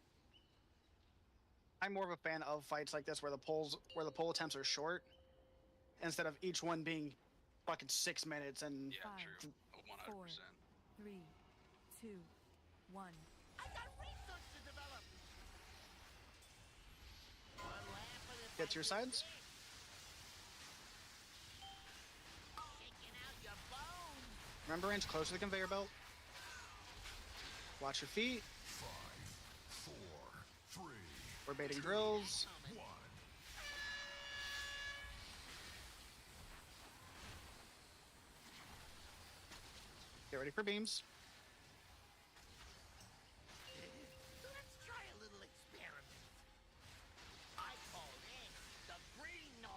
I'm more of a fan of fights like this where the pull attempts are short, instead of each one being fucking 6 minutes and. Yeah, true. 100%. 4, 3, 2, 1. Get to your sides. Remember, range close to the conveyor belt. Watch your feet. 5, 4, 3. We're baiting drills. 1. Get ready for beams. Let's try a little experiment. I call this the green noise.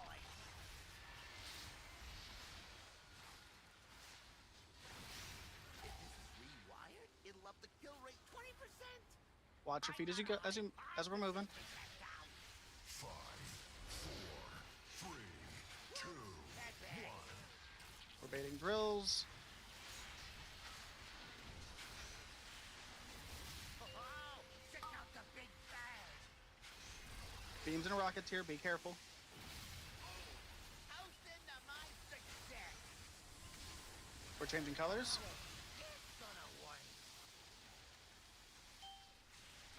If this is rewired, it'll up the kill rate 20%. Watch your feet as you go, as we're moving. 5, 4, 3, 2, 1. We're baiting drills. Check out the big bag. Beams and rockets here. Be careful. Toast into my success. We're changing colors. It's gonna work.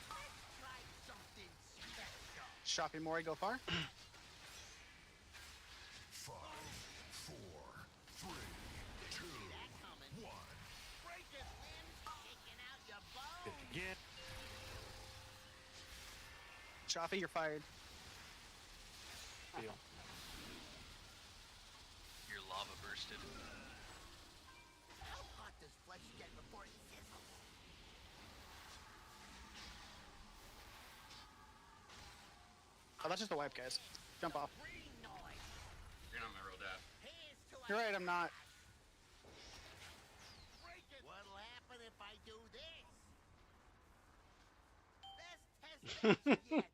Let's try something special. Shopping Mori, go far. 5, 4, 3, 2, 1. Break his limbs, taking out your bones. Get Shoppy, you're fired. deal. Your lava bursted. How hot does flesh get before it sizzles? Oh, that's just a wipe, guys. Jump off. Green noise. You're not my real dad. Here's to You're right, I'm not. break it. What'll happen if I do this? Best test bench yet.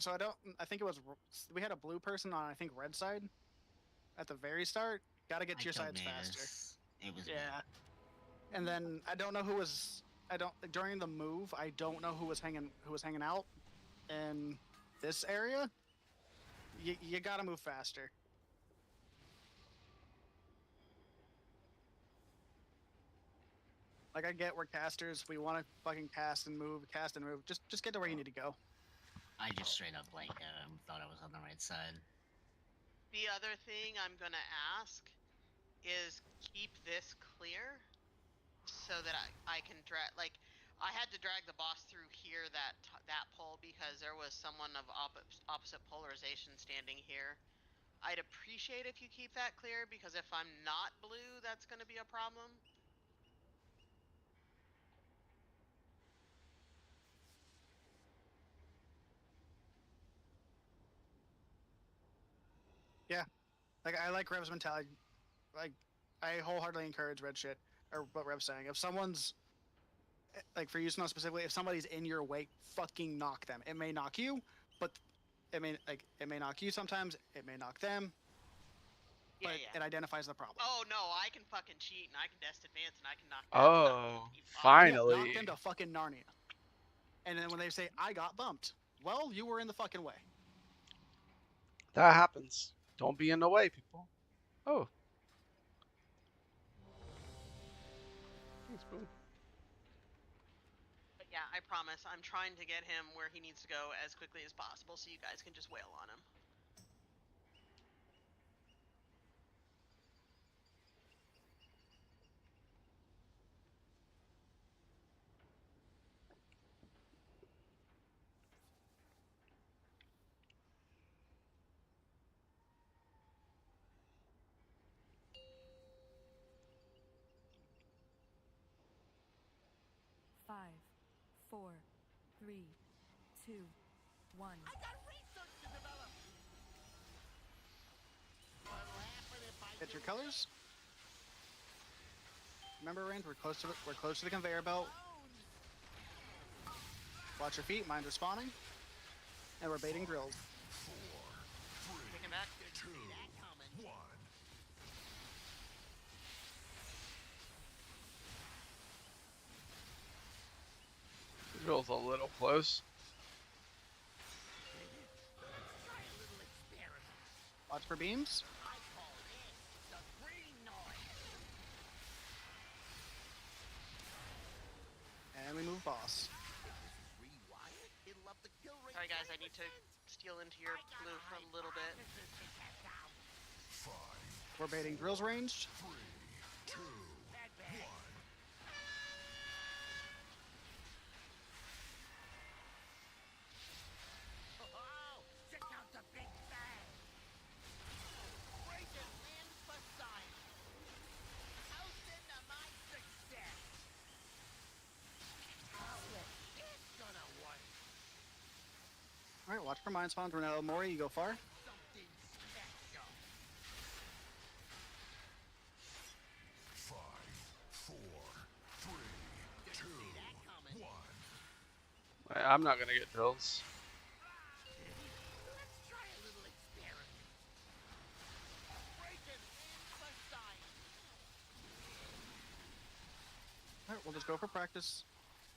So I think it was, we had a blue person on, I think, red side at the very start. Gotta get to your sides faster. It was Yeah. And then I don't know who was, during the move, I don't know who was hanging out in this area. You gotta move faster. Like, I get we're casters, we want to fucking cast and move. Just get to where you need to go. I just straight up like thought I was on the right side. The other thing I'm gonna ask is keep this clear so that I can drag, like, I had to drag the boss through here that pole because there was someone of opposite polarization standing here. I'd appreciate if you keep that clear because if I'm not blue, that's gonna be a problem. Yeah, like I like Rev's mentality. Like, I wholeheartedly encourage red shit, or what Rev's saying. If someone's, like, for you to know specifically, if somebody's in your way, fucking knock them. It may knock you, but it may knock you sometimes. It may knock them. Yeah, but it identifies the problem. Oh no, I can fucking cheat and I can dest advance and I can knock. Oh, Yeah, finally. knock them to fucking Narnia. And then when they say I got bumped, well, you were in the fucking way. That happens. Don't be in the way, people. Oh. Thanks, Boom. But yeah, I promise, I'm trying to get him where he needs to go as quickly as possible so you guys can just wail on him. Five, 4, 3, 2, 1. I got research to develop. What'll happen if I Get your colors. Remember, range. We're close to the conveyor belt. Watch your feet. Mine's respawning. And we're baiting drills. 4, 3, Kicking back. 2, 1. Drill's a little close. Watch for beams. I call this the green noise. And we move boss. Rewired, it'll up the kill rate. Sorry guys, I need to steal into your blue for a little bit. 5, We're baiting drills ranged. 3, 2, Watch for mind spawns. Renello, Mori, you go far. Something special. 5, 4, 3, 2, 1. I'm not gonna get drills. Let's try a little experiment. Breaking in for science. Alright, we'll just go for practice.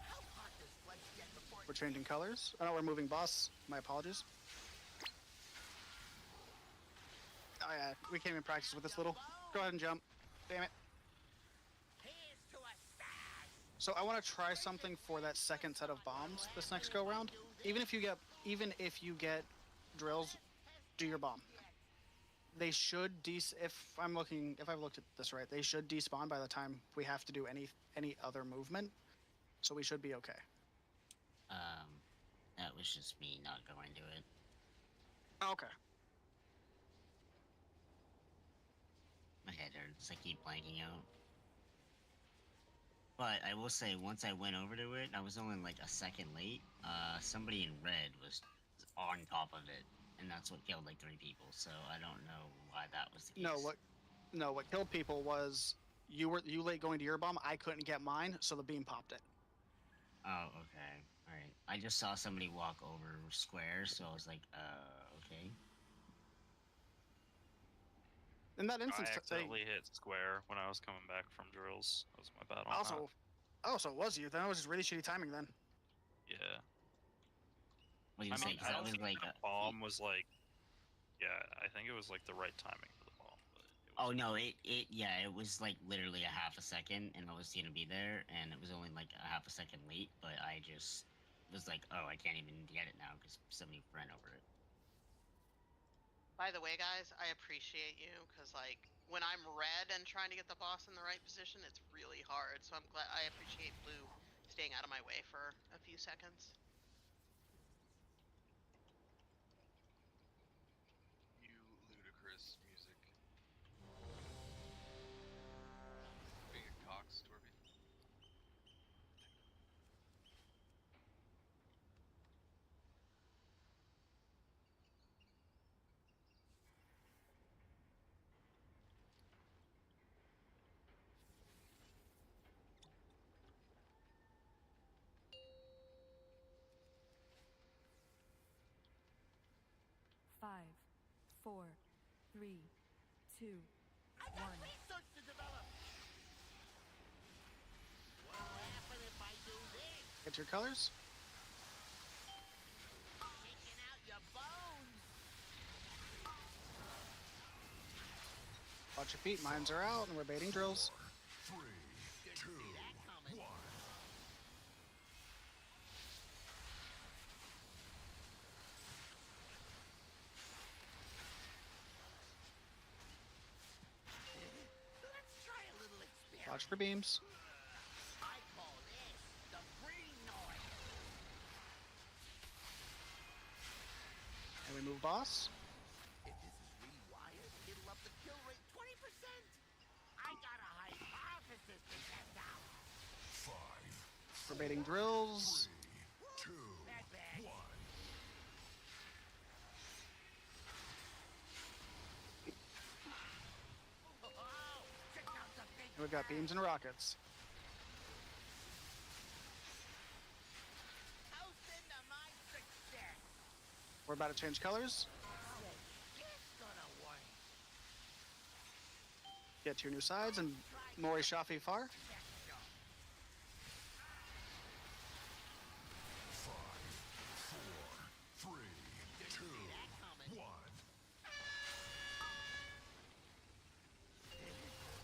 How hot does Fletch get before We're changing colors. Oh no, we're moving boss. My apologies. Oh yeah, we came in practice with this little. Go ahead and jump. Damn it. Here's to a stash. So I want to try something for that second set of bombs this next go round. Even if you get drills, do your bomb. They should if I've looked at this right, they should despawn by the time we have to do any other movement. So we should be okay. That was just me not going to it. Okay. My head hurts. I keep blanking out. But I will say, once I went over to it, I was only like a second late. Somebody in red was on top of it, and that's what killed like 3 people. So I don't know why that was the case. No, what killed people was you late going to your bomb. I couldn't get mine, so the beam popped it. Oh, okay. Alright. I just saw somebody walk over square, so I was like, okay. In that instance, I accidentally hit square when I was coming back from drills. That was my bad on that. So it was you. Then it was just really shitty timing then. Yeah. What do you say? I That was think like the bomb was like, yeah, I think it was like the right timing for the bomb. But oh no, it was like literally a half a second, and I was gonna be there, and it was only like a half a second late, but I just was like, oh, I can't even get it now because somebody ran over it. By the way, guys, I appreciate you because, like, when I'm red and trying to get the boss in the right position, it's really hard. So I appreciate Blue staying out of my way for a few seconds. You ludicrous music. Being a cox, Torby. 5, 4, 3, 2, 1. Research to develop. What'll happen if I do this? Get your colors. Taking out your bones. Watch your feet. Mines are out, and we're baiting drills. 3, 2, 1. Let's try a little experiment. Watch for beams. I call this the green noise. And we move boss. If this is rewired, it'll up the kill rate 20%. I got a hypothesis to test out. 5, We're baiting drills. 2, 1. Oh, check out the big And we've got beams and rockets. toast into my success. We're about to change colors. It's gonna work. Get to your new sides, and Mori Shafi far. 5, 4, 3, 2, 1.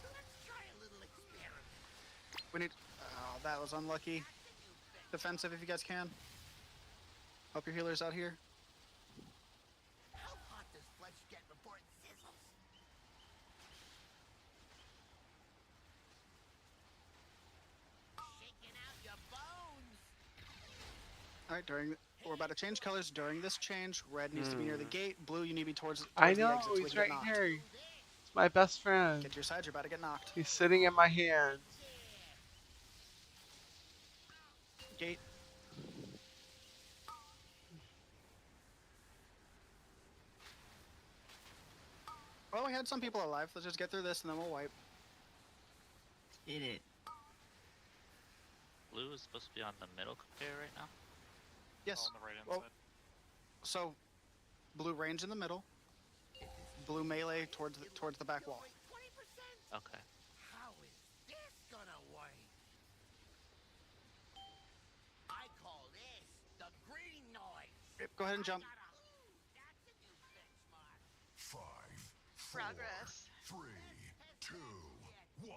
Let's try a little experiment. We need. Oh, that was unlucky. Defensive if you guys can. Help your healers out here. How hot does Fletch get before it sizzles? Shaking out your bones. All right, we're about to change colors. During this change, red needs to be near the gate. Blue, you need to be towards I the know, exit so we he's can right get knocked. here. It's my best friend. Get to your sides, you're about to get knocked. He's sitting in my hand. Gate. had some people alive. Let's just get through this and then we'll wipe. Did it. Blue is supposed to be on the middle conveyor right now. Yes. On the right hand Well, side. so, blue range in the middle. Blue melee towards the back wall. Okay. How is this gonna work? I call this the green noise. Yep, go ahead and jump. That's a new benchmark. 5, 4, Progress. 3, 2, 1.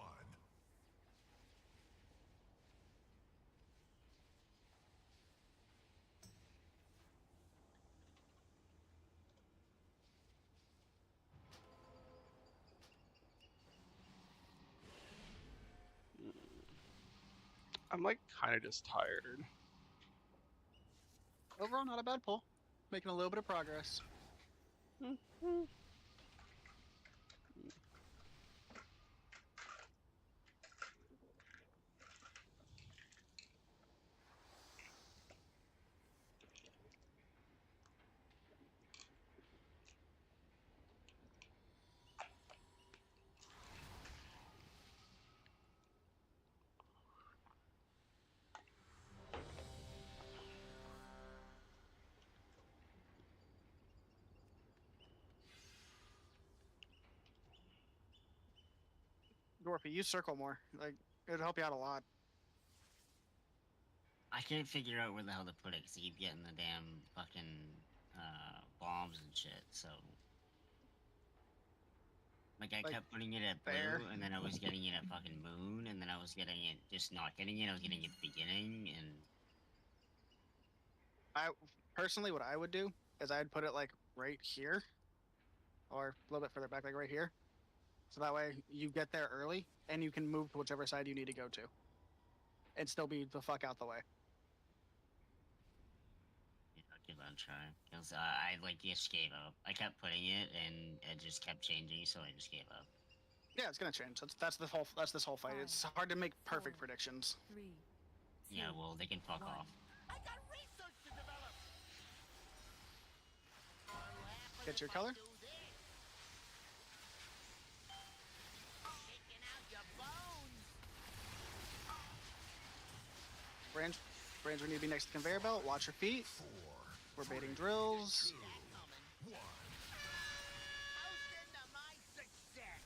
I'm like kind of just tired. Overall, not a bad pull. Making a little bit of progress. Dwarfy, use circle more. Like, it'd help you out a lot. I can't figure out where the hell to put it because I keep getting the damn fucking bombs and shit. So, like, I kept putting it at blue, and then I was getting it at fucking moon, and then I was getting it just not getting it. I was getting it at the beginning, and I personally, what I would do is I'd put it like right here, or a little bit further back, like right here. So that way you get there early, and you can move to whichever side you need to go to, and still be the fuck out the way. yeah, I'll give it a try. Because I like just gave up. I kept putting it, and it just kept changing, so I just gave up. Yeah, it's gonna change. That's this whole fight. It's hard to make perfect predictions. 3, 2, Yeah, well, they can fuck off. I got research to develop. Get your color. Taking out your bones. Range, we need to be next to the conveyor belt. Watch your feet. We're baiting drills. Toasting to my success.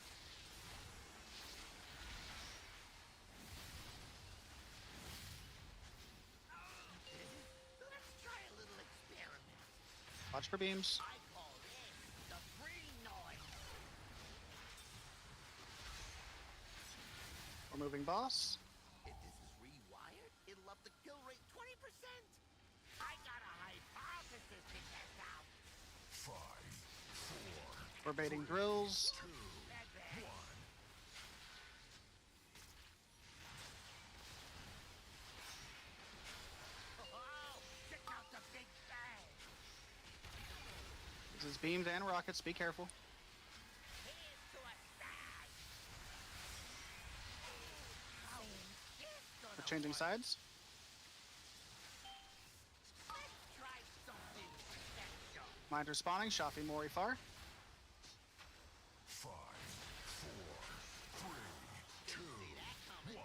Let's try a little experiment. Watch for beams. I call this the green noise. We're moving boss. If this is rewired, it'll up the kill rate 20%. I got a hypothesis to test out. 5, 4, We're baiting drills. 2, 1. Oh, check out the big bang. This is beams and rockets. Be careful. Here's to a stag. How is this gonna We're changing work? sides. Let's try something special. Mind respawning. Shafi Mori far. 5, 4, 3, 2, 1.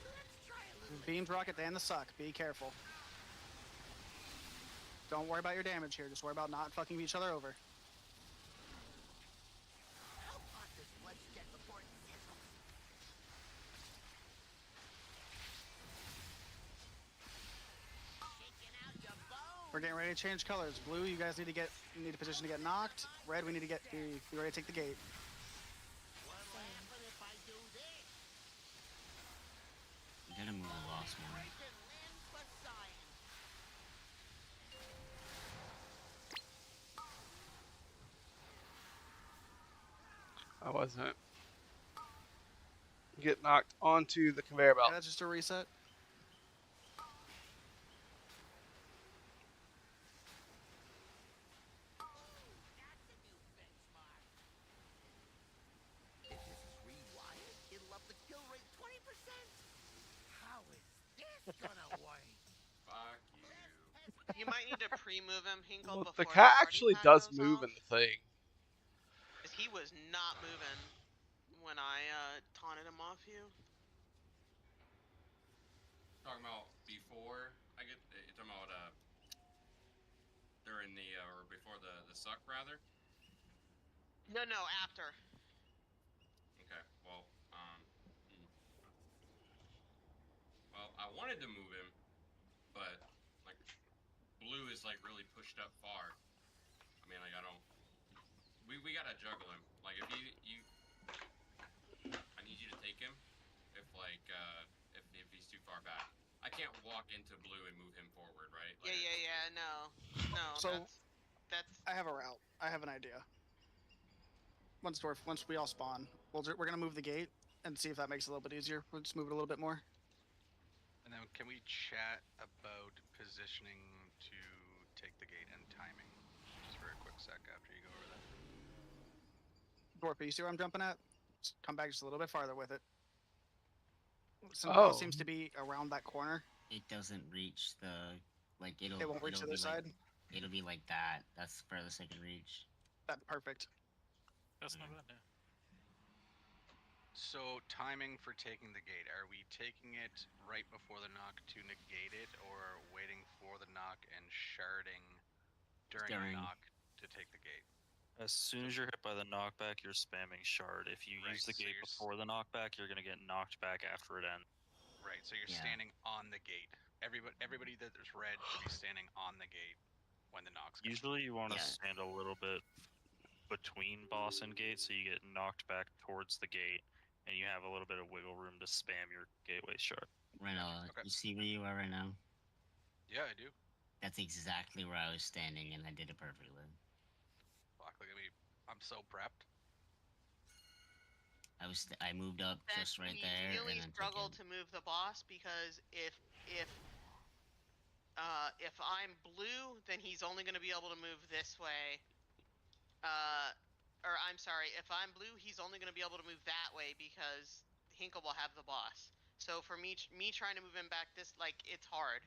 Let's try a little. Beams, rockets, and the suck. Be careful. Don't worry about your damage here. Just worry about not fucking each other over. How about this bloodshed before it sizzles? Shaking out your bones. We're getting ready to change colors. Blue, you guys need to position to get knocked. Red, we need to be ready to take the gate. What'll happen if I do this? You gotta move the boss more. Breaking limbs for science. I wasn't. Get knocked onto the conveyor belt. Yeah, that's just a reset. That's a new benchmark. If this is rewired, it'll up the kill rate 20%. How is this gonna work? Fuck you. You might need to pre-move him, Hinkle, Well, before the the cat party actually pack does goes move off. in the thing. Cause he was not moving when I taunted him off you. Talking about before I get. You're talking about during the or before the suck rather. No, after. Okay. Well, well, I wanted to move him, but like blue is like really pushed up far. I mean, like I don't. We gotta juggle him. Like if you, I need you to take him. If like if he's too far back, I can't walk into blue and move him forward, right? Like, Yeah. No. So That's. I have a route. I have an idea. Once we all spawn, we're gonna move the gate and see if that makes it a little bit easier. We'll just move it a little bit more. And then can we chat about positioning to take the gate and timing? Just for a quick sec after you go over that. Dwarfy, you see where I'm jumping at? Just come back just a little bit farther with it. Since Oh. boss seems to be around that corner. It doesn't reach the It won't reach to this side. It'll be like that. That's furthest it can reach. That's perfect. That's not bad. Yeah. So timing for taking the gate, are we taking it right before the knock to negate it, or waiting for the knock and sharding during the knock to take the gate? As soon as you're hit by the knockback, you're spamming shard. If you use the gate before the knockback, you're gonna get knocked back after it ends. Right, so you're standing on the gate. Everybody that is red should be standing on the gate when the knocks come. Usually you want to stand a little bit between boss and gate, so you get knocked back towards the gate, and you have a little bit of wiggle room to spam your gateway shard. Reno, you see where you are right now? Yeah, I do. That's exactly where I was standing, and I did it perfectly. Fuck, look at me. I'm so prepped. I moved up just right there. We really and struggle to move the boss because if I'm blue, then he's only going to be able to move this way. Or I'm sorry, if I'm blue, he's only going to be able to move that way because Hinkle will have the boss. So for me trying to move him back this, like, it's hard.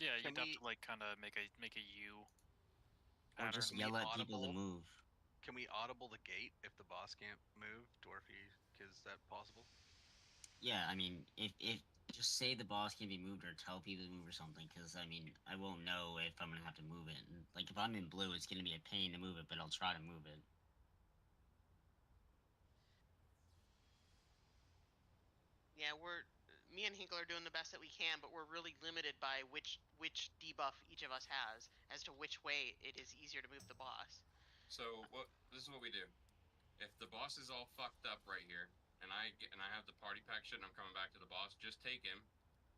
Yeah, you'd have to like kind of make a U. Or just yell at people to move. Can we audible the gate if the boss can't move? Dwarfy, is that possible? Yeah, I mean, if just say the boss can be moved or tell people to move or something, because I mean, I won't know if I'm gonna have to move it. And, like if I'm in blue, it's gonna be a pain to move it, but I'll try to move it. Yeah, me and Hinkle are doing the best that we can, but we're really limited by which debuff each of us has as to which way it is easier to move the boss. So this is what we do. If the boss is all fucked up right here, and I have the party pack shit, and I'm coming back to the boss, just take him,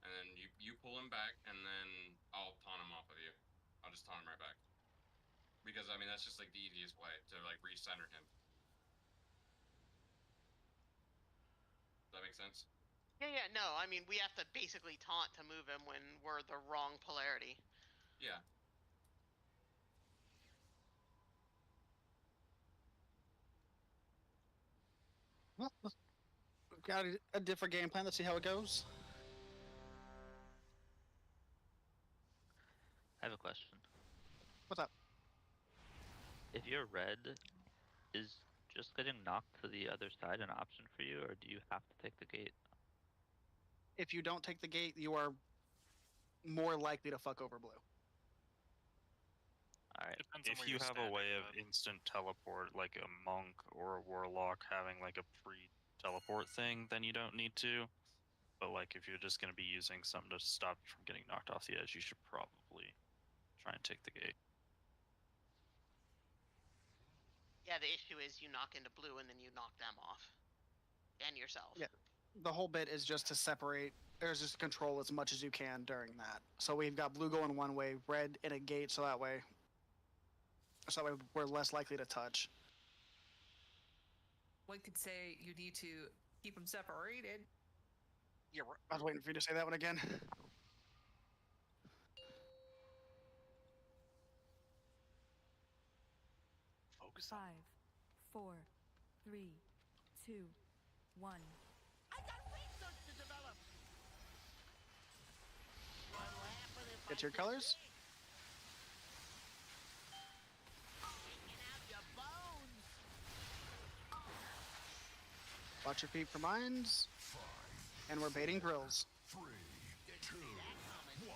and then you pull him back, and then I'll taunt him off of you. I'll just taunt him right back. Because I mean that's just like the easiest way to like recenter him. Does that make sense? Yeah, no, I mean, we have to basically taunt to move him when we're the wrong polarity. Yeah. Well, we've got a different game plan. Let's see how it goes. I have a question. What's up? If you're red, is just getting knocked to the other side an option for you, or do you have to take the gate? If you don't take the gate, you are more likely to fuck over blue. Alright. If you have a way of instant teleport, like a monk or a warlock having like a pre-teleport thing, then you don't need to. But like if you're just going to be using something to stop you from getting knocked off the edge, you should probably try and take the gate. Yeah, the issue is you knock into blue and then you knock them off. And yourself. Yeah. The whole bit is just to separate, or just control as much as you can during that. So we've got blue going one way, red in a gate, so that way we're less likely to touch. One could say you need to keep them separated. Yeah, I was waiting for you to say that one again. Focus. 5, 4, 3, 2, 1. I got research to develop. Get your colors. Watch your feet for mines. And we're baiting drills. 3, 2, 1.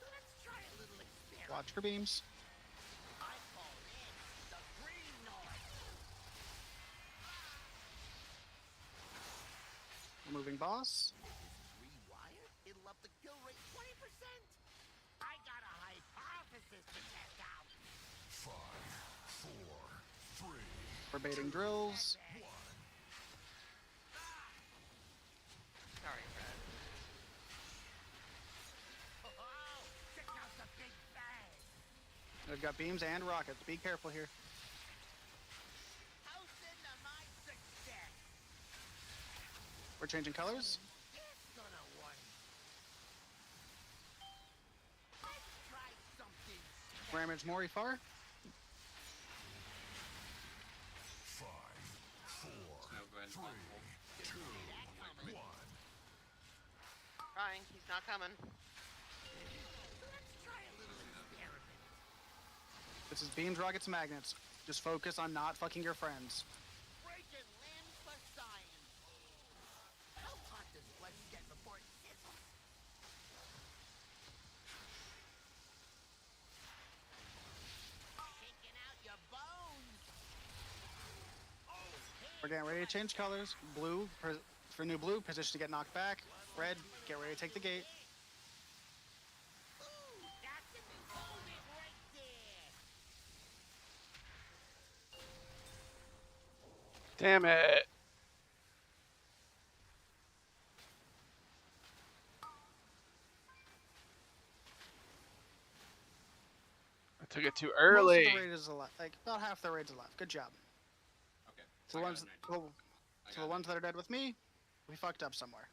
Let's try a little experiment. Watch for beams. I call this the green noise. Removing boss. Rewired? It'll up the kill rate 20%. I got a hypothesis to test out. 5, 4, 3. We're baiting drills. Sorry, Brad. Oh, check out the big bang. We've got beams and rockets. Be careful here. How's into my success? We're changing colors. It's gonna work. Let's try something. Ramage Mori far. 5, 4, Snow, go ahead and 3, pop. 2, 1. Trying. He's not coming. Let's try a little experiment. This is beams, rockets, magnets. Just focus on not fucking your friends. Breaking limbs for science. How hot does flesh get before it sizzles? Shaking out your bones. We're getting ready to change colors. Blue, for new blue, position to get knocked back. Red, get ready to take the gate. Ooh, that's a new moment right there. Damn it. I took it too Most early. of the raid is left. Like about half the raids are left. Good job. Okay. So the ones, the ones that are dead with me, we fucked up somewhere.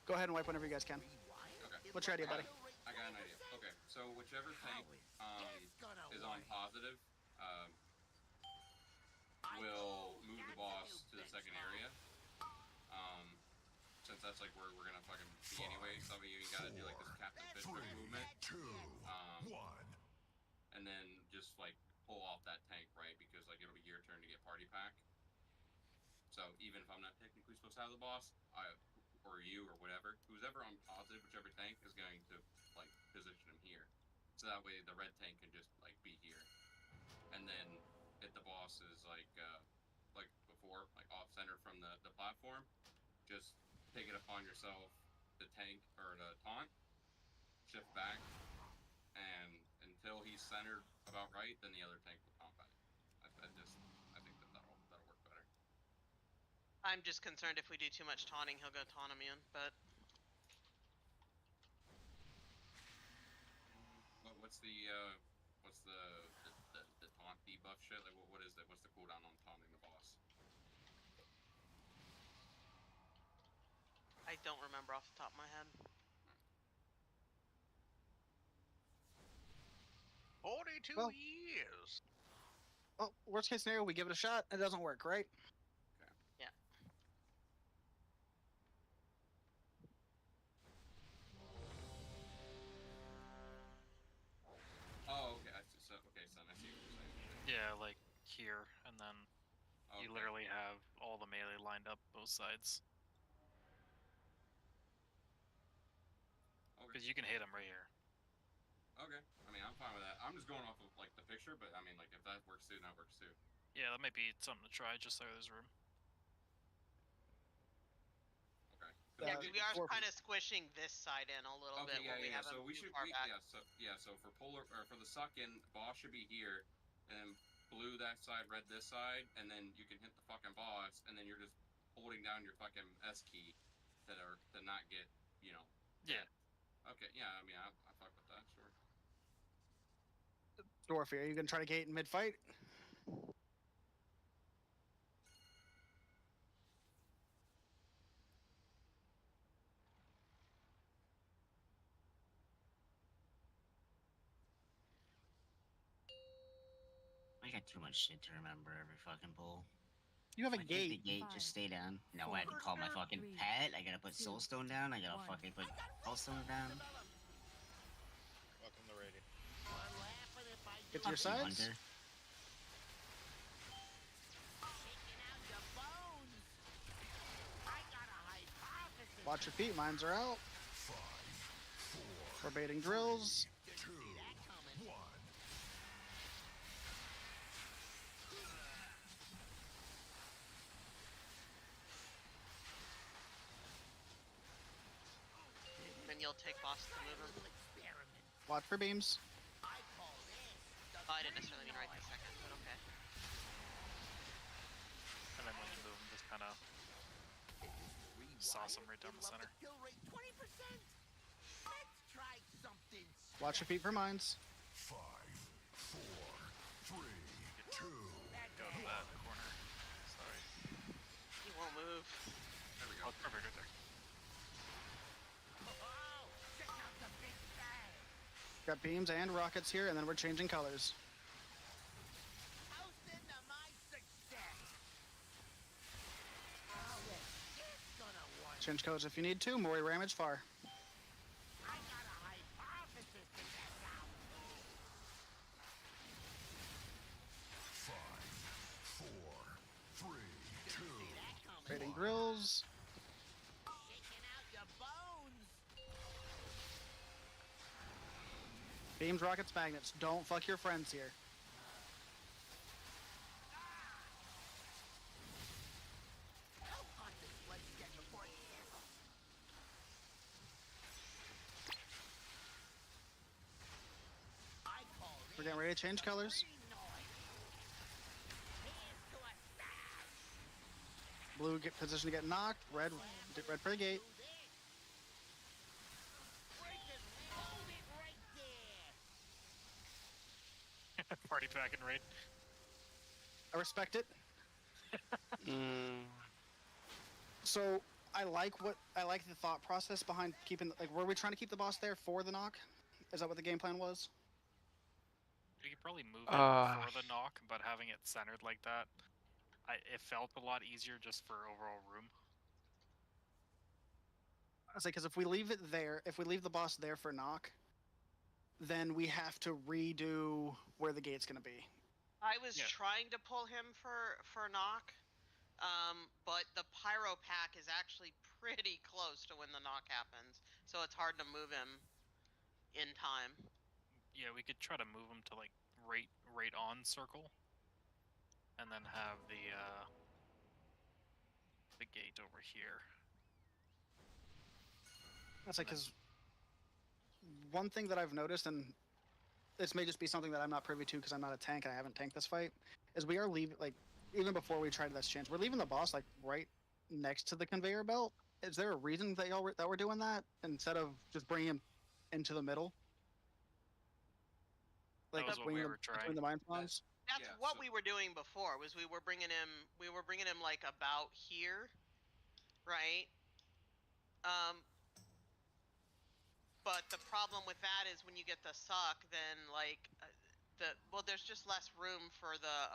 Go ahead and wipe whenever you guys can. Okay. What's your idea, buddy? I got an idea. Okay, so whichever tank is on positive will move the boss to the second area. Since that's like where we're gonna fucking be anyway, some of you gotta do like this Captain Fistfish movement. 2, 1. And then just like pull off that tank, right? Because like it'll be your turn to get party pack. So even if I'm not technically supposed to have the boss, or you or whatever, who's ever on positive, whichever tank is going to like position him here. So that way the red tank can just like be here. And then if the boss is like before, like off center from the platform, just take it upon yourself to tank or to taunt, shift back, and until he's centered about right, then the other tank will combat it. I think that'll work better. I'm just concerned if we do too much taunting, he'll go taunt immune, but What's the taunt debuff shit? Like what is it? What's the cooldown on taunting the boss? I don't remember off the top of my head. 42 Well- years. Well, worst case scenario, we give it a shot. It doesn't work, right? Yeah. Oh, okay. I see. So I see what you're saying. Yeah, like here, and then you Okay. literally have all the melee lined up both sides. Okay. Because you can hit them right here. Okay. I mean, I'm fine with that. I'm just going off of like the picture, but I mean, like if that works too, that works too. Yeah, that might be something to try, just so there's room. Okay. Yeah, 'cause we are kind of squishing this side in a little bit where we have So him we too should, far back. So for polar or for the suck in, boss should be here, and then blue that side, red this side, and then you can hit the fucking boss, and then you're just holding down your fucking S key to not get, you know. Yeah. Okay. Yeah. I mean, I fuck with that. Sure. Dwarfy, are you gonna try to gate in mid-fight? I got too much shit to remember every fucking pull. You have a Why can't the gate. gate just stay down? No, I have to call my fucking pet. I gotta put soulstone down. I gotta fucking put soulstone down. Welcome to radio. Get to your Fuck you, sides. Hunter. Watch your feet. Mines are out. We're baiting drills. Then you'll take boss to move him. Watch for beams. Oh, I didn't necessarily mean right this second, but okay. And then when you move them, just kind of sauce them right down the center. Watch your feet for mines. 5, 4, 3, 2. Go to that corner. Sorry. He won't move. There we go. Oh, perfect right there. Got beams and rockets here, and then we're changing colors. Change colors if you need to. More ramage far. 5, 4, 3, 2. Baiting drills. Beams, rockets, magnets. Don't fuck your friends here. We're getting ready to change colors. Blue get position to get knocked. Red for the gate. Party pack and raid. I respect it. So I like the thought process behind keeping, like, were we trying to keep the boss there for the knock? Is that what the game plan was? You could probably move it for the knock, but having it centered like that, it felt a lot easier just for overall room. I say, because if we leave it there, if we leave the boss there for knock, then we have to redo where the gate's gonna be. I was trying to pull him for knock, but the pyro pack is actually pretty close to when the knock happens, so it's hard to move him in time. Yeah, we could try to move him to like right on circle, and then have the gate over here. That's like, because one thing that I've noticed, and this may just be something that I'm not privy to because I'm not a tank and I haven't tanked this fight, is we are leaving, like, even before we tried this change, we're leaving the boss like right next to the conveyor belt. Is there a reason that we're doing that instead of just bringing him into the middle? Like between the mine spawns. That's what we were doing before. Was we were bringing him like about here, right? But the problem with that is when you get the suck, then like there's just less room for the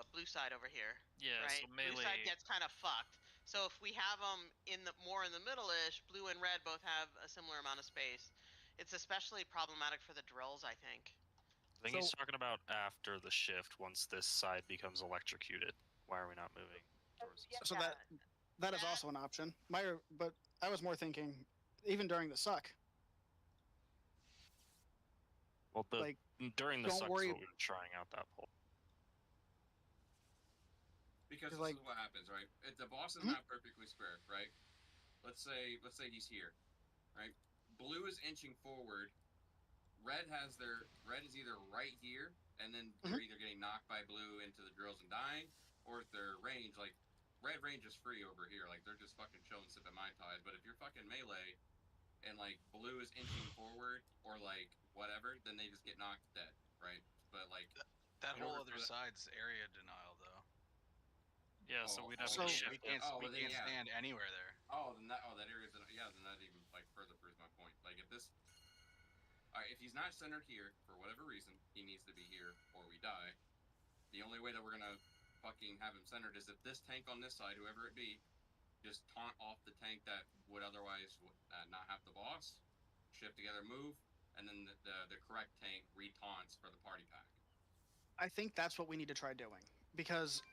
blue side over here. Yeah, right? so melee... Blue side gets kind of fucked. So if we have them more in the middle-ish, blue and red both have a similar amount of space. It's especially problematic for the drills, I think. I think he's talking about after the shift, once this side becomes electrocuted. Why are we not moving towards this? So that is also an option. But I was more thinking, even during the suck. Well, during the suck is what we were trying out that pull. Because this is what happens, right? If the boss is not perfectly square, right? Let's say he's here, right? Blue is inching forward. Red is either right here, and then they're either getting knocked by blue into the drills and dying, or if they're range, like red range is free over here, like they're just fucking chilling, sipping Mai Tais. But if you're fucking melee, and like blue is inching forward or like whatever, then they just get knocked dead, right? But like that whole other side's area denial, though. Yeah, so we'd have to shift. We can't stand anywhere there. Then that area's then that even like further proves my point. Like if he's not centered here for whatever reason, he needs to be here or we die. The only way that we're gonna fucking have him centered is if this tank on this side, whoever it be, just taunt off the tank that would otherwise not have the boss, shift together, move, and then the correct tank re-taunts for the party pack. I think that's what we need to try doing, because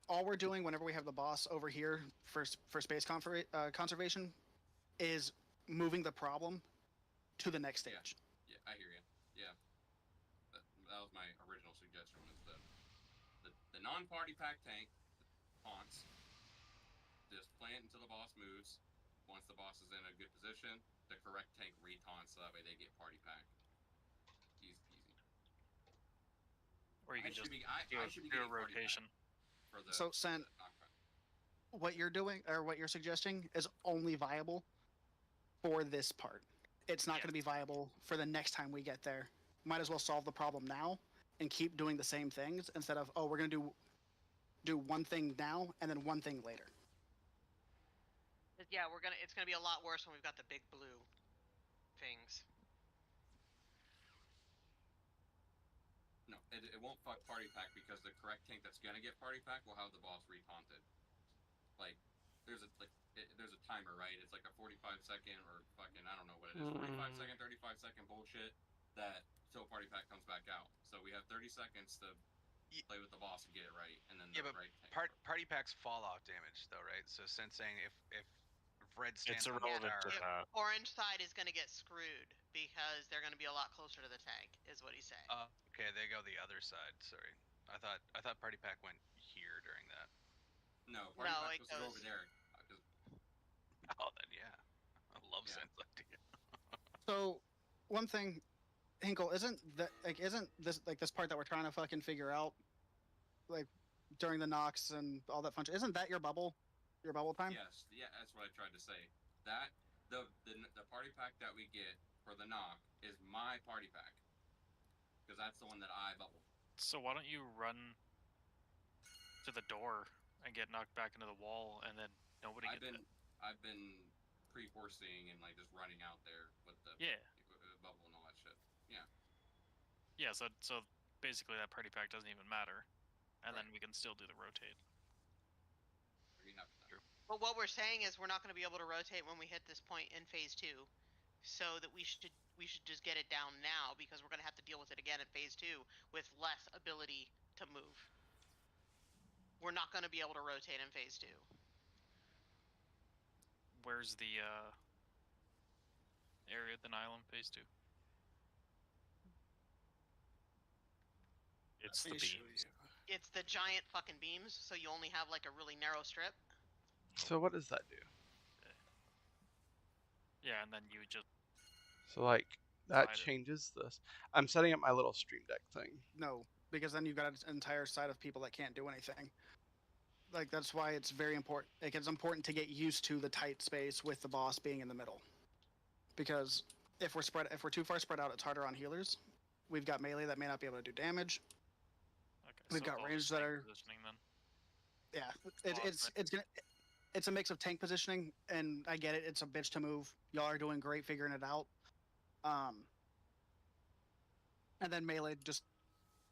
all we're doing whenever we have the boss over here for space conservation is moving the problem to the next stage. Yeah, I hear you. Yeah, that was my original suggestion. Was the non-party pack tank taunts, just play it until the boss moves. Once the boss is in a good position, the correct tank re-taunts, so that way they get party pack. Easy peasy. Or you can just I should be do a getting party rotation. For the, So, Sen, what you're doing, or what you're suggesting, is only viable for this part. It's not going to be viable for the next time we get there. Might as well solve the problem now and keep doing the same things instead of, oh, we're going to do one thing now and then one thing later. Yeah, it's gonna be a lot worse when we've got the big blue things. No, it won't fuck party pack because the correct tank that's gonna get party pack will have the boss re-taunted. Like, there's a timer, right? It's like a 45-second or fucking, I don't know what it is, 45-second, 35-second bullshit that till party pack comes back out. So we have 30 seconds to play with the boss and get it right, and then the right tank. Party packs fallout damage though, right? So sensing if red stands It's irrelevant to that. Orange side is gonna get screwed because they're gonna be a lot closer to the tank, is what he's saying. Okay, they go the other side. Sorry, I thought party pack went here during that. No, party pack was over there. Oh, then yeah, I love Sen's idea. So, one thing, Hinkle, isn't this part that we're trying to fucking figure out, like during the Nox and all that fun? Isn't that your bubble time? Yes, yeah, that's what I tried to say. That the party pack that we get for the knock is my party pack, because that's the one that I bubble. So why don't you run to the door and get knocked back into the wall, and then nobody gets it? I've been pre-foreseeing and like just running out there with the bubble and all that shit. Yeah. Yeah. So basically that party pack doesn't even matter, and then we can still do the rotate. But what we're saying is we're not going to be able to rotate when we hit this point in phase 2, so that we should just get it down now, because we're going to have to deal with it again in phase 2 with less ability to move. We're not going to be able to rotate in phase 2. Where's the area of the Nile in phase 2? It's the beams. It's the giant fucking beams, so you only have like a really narrow strip. So what does that do? Yeah, and then you just... So like, that changes this. I'm setting up my little stream deck thing. No, because then you've got an entire side of people that can't do anything. Like, that's why it's very important. Like, it's important to get used to the tight space with the boss being in the middle. Because if we're too far spread out, it's harder on healers. We've got melee that may not be able to do damage. Okay, We've got range that are... positioning then. Yeah, it's a mix of tank positioning, and I get it. It's a bitch to move. Y'all are doing great figuring it out. And then melee just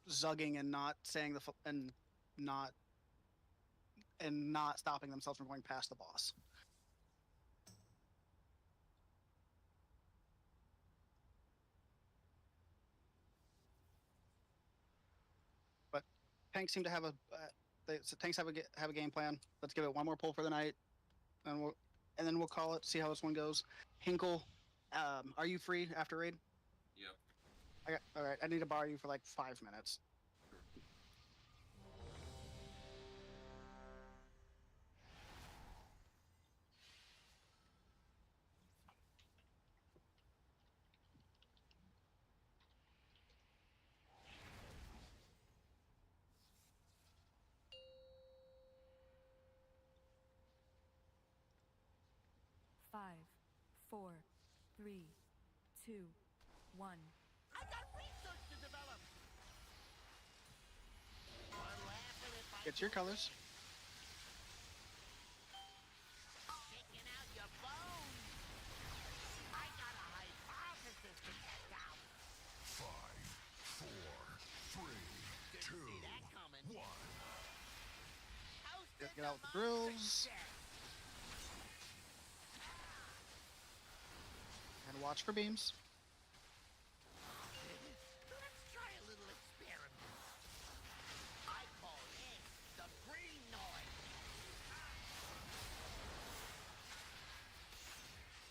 zugging and not saying not stopping themselves from going past the boss. But tanks seem to have tanks have a game plan. Let's give it one more pull for the night, and then we'll call it. See how this one goes. Hinkle, are you free after raid? Yep. All right. I need to borrow you for like 5 minutes. Five, 4, 3, 2, 1. I got research to develop. It's your colors. Taking out your bones. I got a hypothesis to test out. 5, 4, 3, 2, 1. Get out with the drills. And watch for beams. Let's try a little experiment. I call this the green noise.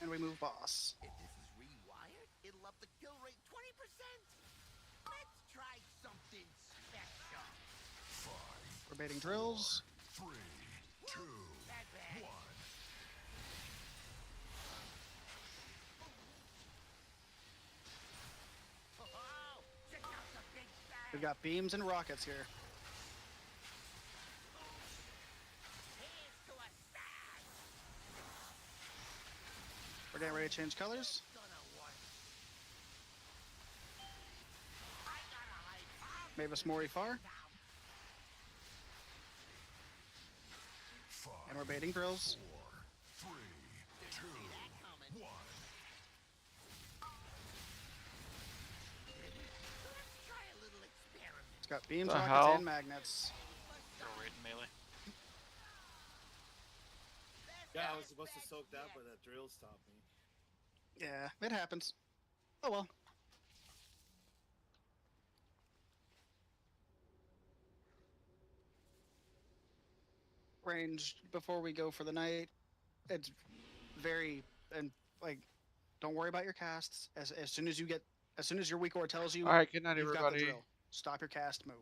And we move boss. If this is rewired, it'll up the kill rate 20%. Let's try something special. We're baiting drills. 3, 2, 1. Oh, check out the big bang. We've got beams and rockets here. Here's to a stag. We're getting ready to change colors. Gonna work. I got a high Mavis Mori far. And we're baiting drills. 4, 3, 2, 1. Let's try a little experiment. It's got beams, The rockets, hell? and magnets. Throw right in melee. Yeah, I was supposed to soak that, but that drill stopped me. Yeah, it happens. Oh well. Range before we go for the night. It's very and like, don't worry about your casts. As soon as your weak aura tells you, All right, good night, you've got the everybody. drill. Stop your cast, move.